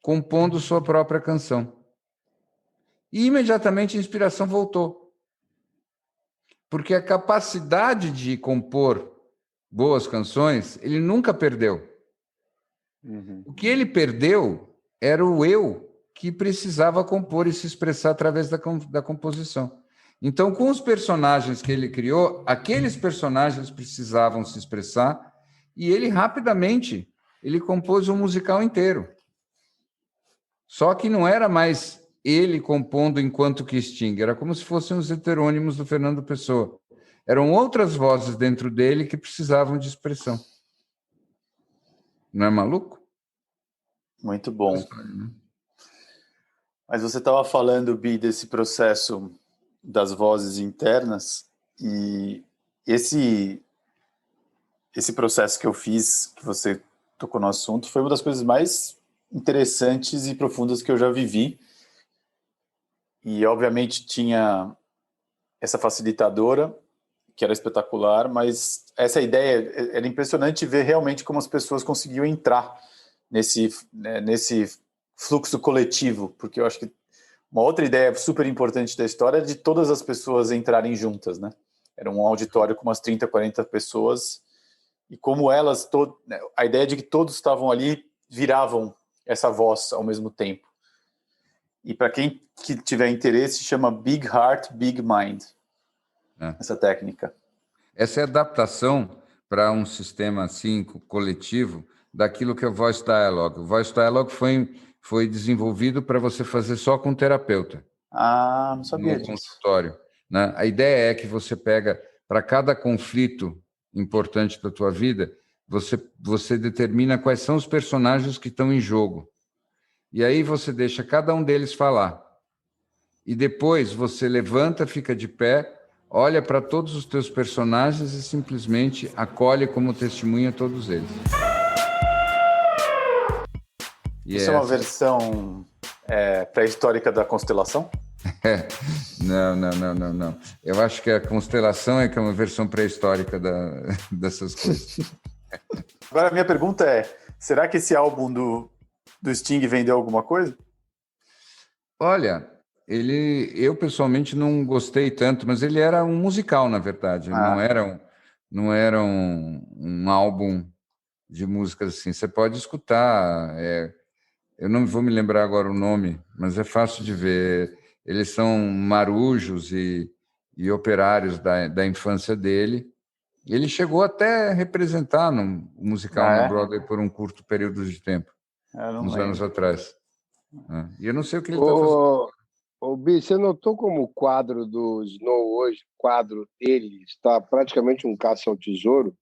compondo sua própria canção. E imediatamente a inspiração voltou. Porque a capacidade de compor boas canções, ele nunca perdeu. O que ele perdeu era o eu que precisava compor e se expressar através da composição. Então, com os personagens que ele criou, aqueles personagens precisavam se expressar e ele rapidamente ele compôs um musical inteiro. Só que não era mais ele compondo enquanto que Sting, era como se fossem os heterônimos do Fernando Pessoa. Eram outras vozes dentro dele que precisavam de expressão. Não é maluco? Muito bom. Mas você estava falando, Bi, desse processo das vozes internas, e esse processo que eu fiz, que você tocou no assunto, foi uma das coisas mais interessantes e profundas que eu já vivi. E, obviamente, tinha essa facilitadora, que era espetacular, mas essa ideia, era impressionante ver realmente como as pessoas conseguiam entrar nesse fluxo coletivo, porque eu acho que uma outra ideia super importante da história é de todas as pessoas entrarem juntas, né? Era um auditório com umas 30, 40 pessoas, e como elas, a ideia de que todos estavam ali viravam essa voz ao mesmo tempo. E para quem que tiver interesse, chama Big Heart, Big Mind, essa técnica. Essa é a adaptação para um sistema assim coletivo daquilo que é o Voice Dialogue. O Voice Dialogue foi desenvolvido para você fazer só com terapeuta. Ah, não sabia No disso. consultório, né? A ideia é que você pega, para cada conflito importante da tua vida, você determina quais são os personagens que estão em jogo. E aí você deixa cada um deles falar. E depois você levanta, fica de pé, olha para todos os teus personagens e simplesmente acolhe como testemunha todos eles. Isso é uma versão pré-histórica da constelação? Não. Eu acho que a constelação é que é uma versão pré-histórica dessas coisas. Agora, a minha pergunta é, será que esse álbum do Sting vendeu alguma coisa? Olha, eu pessoalmente não gostei tanto, mas ele era um musical, na verdade. Ele não era um álbum de músicas assim. Você pode escutar. Eu não vou me lembrar agora o nome, mas é fácil de ver. Eles são marujos e operários da infância dele. Ele chegou até a representar no musical na Broadway por um curto período de tempo, uns anos atrás. E eu não sei o que ele está fazendo. Ô, Bi, você notou como o quadro do Snow hoje, o quadro dele, está praticamente um caça ao tesouro?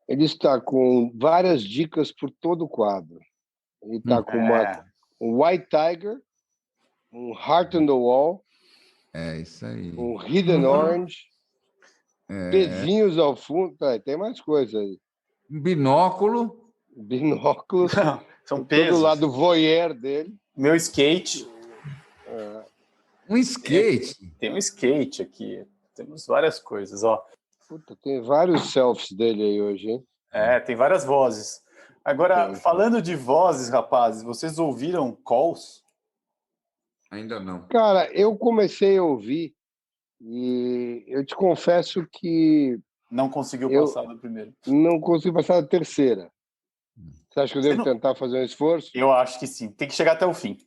Ele está com várias dicas por todo o quadro. Ele está com um White Tiger, um Heart on the Wall, isso aí. um Hidden Orange, pezinhos ao fundo. Tem mais coisa aí. Um binóculos. São pesos. Todo lado voyeur dele. Meu skate. Um skate? Tem um skate aqui. Temos várias coisas, ó. Puta, tem vários selfies dele aí hoje, hein? Tem várias vozes. Agora, falando de vozes, rapazes, vocês ouviram Calls? Ainda não. Cara, eu comecei a ouvir e eu te confesso que Não conseguiu passar do primeiro. Não consigo passar da terceira. Você acha que eu devo tentar fazer um esforço? Eu acho que sim. Tem que chegar até o fim.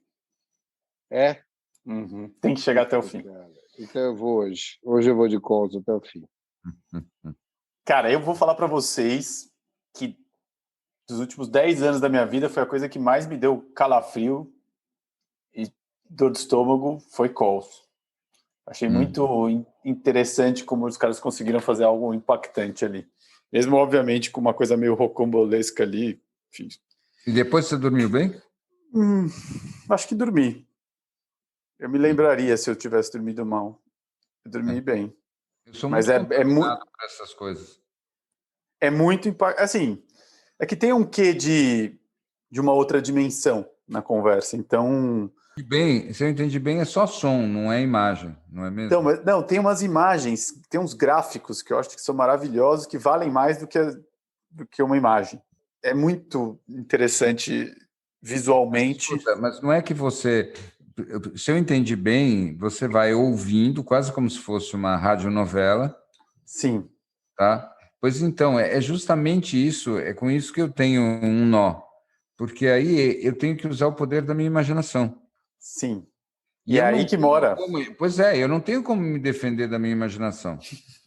É? Uhum. Tem que chegar até o fim. Cara. Então eu vou hoje. Hoje eu vou de Calls até o fim. Cara, eu vou falar para vocês que dos últimos 10 anos da minha vida foi a coisa que mais me deu calafrio e dor de estômago foi Calls. Achei muito interessante como os caras conseguiram fazer algo impactante ali. Mesmo, obviamente, com uma coisa meio rocambolesca ali. Enfim. E depois você dormiu bem? Acho que dormi. Eu me lembraria se eu tivesse dormido mal. Eu dormi bem. Eu sou Mas muito muito por essas coisas. É muito impactante. Assim, é que tem um quê de uma outra dimensão na conversa. Então... Bem, se eu entendi bem, é só som, não é imagem, não é mesmo? Então, não, tem umas imagens, tem uns gráficos que eu acho que são maravilhosos, que valem mais do que uma imagem. É muito interessante visualmente. Mas não é que você... Se eu entendi bem, você vai ouvindo, quase como se fosse uma radionovela. Sim. Tá? Pois então, é justamente isso, é com isso que eu tenho um nó. Porque aí eu tenho que usar o poder da minha imaginação. Sim. E é aí que mora. Pois é, eu não tenho como me defender da minha imaginação.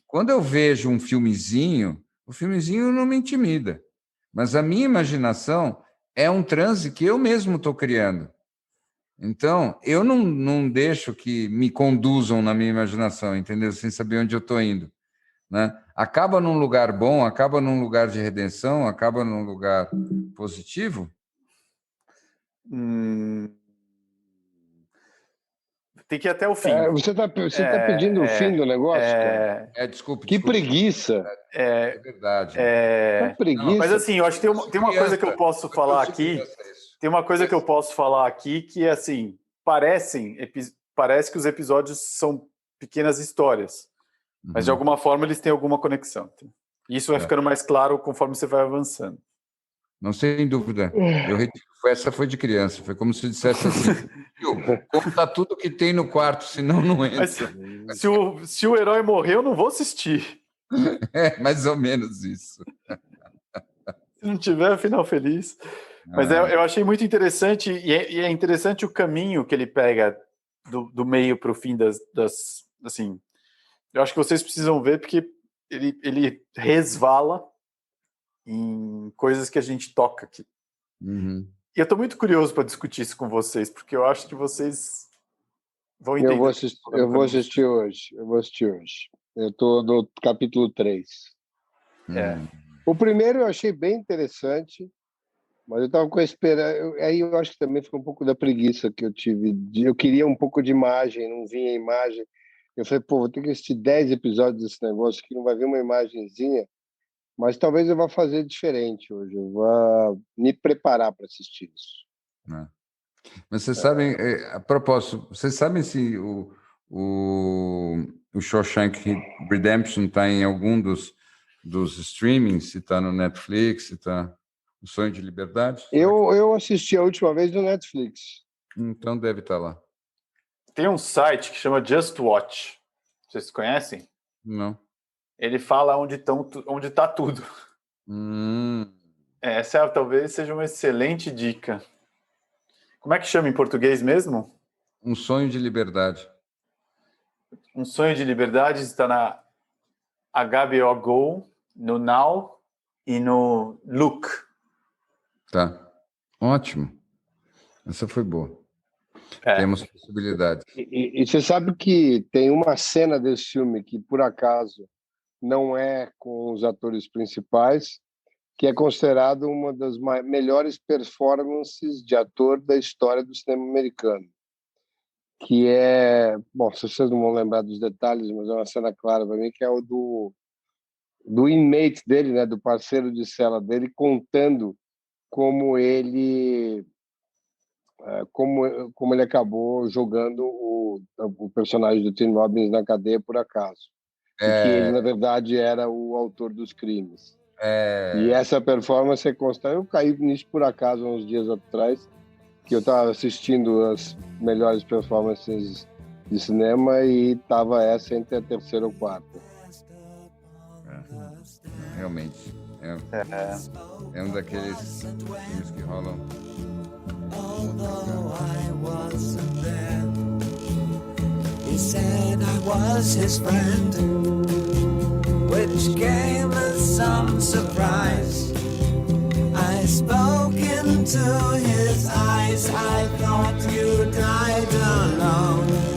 Quando eu vejo um filmezinho, o filmezinho não me intimida. Mas a minha imaginação é um transe que eu mesmo estou criando. Então, eu não deixo que me conduzam na minha imaginação, entendeu? Sem saber onde eu estou indo. Né? Acaba num lugar bom, acaba num lugar de redenção, acaba num lugar positivo? Tem que ir até o fim. Você tá pedindo o fim do negócio, cara? Desculpe. Que preguiça. É verdade. Preguiça. Mas assim, eu acho que tem uma coisa que eu posso falar aqui. Tem uma coisa que eu posso falar aqui que, assim, parece que os episódios são pequenas histórias. Mas, de alguma forma, eles têm alguma conexão. E isso vai ficando mais claro conforme você vai avançando. Não, sem dúvida. Essa foi de criança. Foi como se dissesse assim: conta tudo que tem no quarto, senão não entra. Mas, se o herói morrer, eu não vou assistir. É mais ou menos isso. Se não tiver, final feliz. Mas eu achei muito interessante, e é interessante o caminho que ele pega do meio para o fim das... Assim, eu acho que vocês precisam ver, porque ele resvala em coisas que a gente toca aqui. E eu estou muito curioso para discutir isso com vocês, porque eu acho que vocês vão entender. Eu vou assistir hoje. Eu estou no capítulo 3. O primeiro eu achei bem interessante, mas eu estava com a esperança. Aí eu acho que também ficou um pouco da preguiça que eu tive. Eu queria um pouco de imagem, não vinha imagem. Eu falei, vou ter que assistir 10 episódios desse negócio que não vai vir uma imagenzinha, mas talvez eu vá fazer diferente hoje. Eu vou me preparar para assistir isso. Mas vocês sabem, a propósito, vocês sabem se o Shawshank Redemption está em algum dos streamings, se está no Netflix, se está no Sonho de Liberdade? Eu assisti a última vez no Netflix. Então deve estar lá. Tem um site que chama Just Watch. Vocês conhecem? Não. Ele fala onde está tudo. Essa talvez seja uma excelente dica. Como é que chama em português mesmo? Um Sonho de Liberdade. Um Sonho de Liberdade está na HBO Go, no Now e no Look. Tá. Ótimo. Essa foi boa. Temos possibilidades. E você sabe que tem uma cena desse filme que, por acaso, não é com os atores principais, que é considerado uma das melhores performances de ator da história do cinema americano. Que é... Bom, se vocês não vão lembrar dos detalhes, mas é uma cena clara para mim, que é o do inmate dele, né, do parceiro de cela dele, contando como ele acabou jogando o personagem do Tim Robbins na cadeia por acaso. E que ele, na verdade, era o autor dos crimes. E essa performance é constante. Eu caí nisso por acaso uns dias atrás, que eu estava assistindo as melhores performances de cinema e estava essa entre a terceira ou quarta. realmente. É um daqueles filmes que rolam. Although I wasn't there, he said I was his friend, which came as some surprise. I spoke into his eyes, I thought you died alone.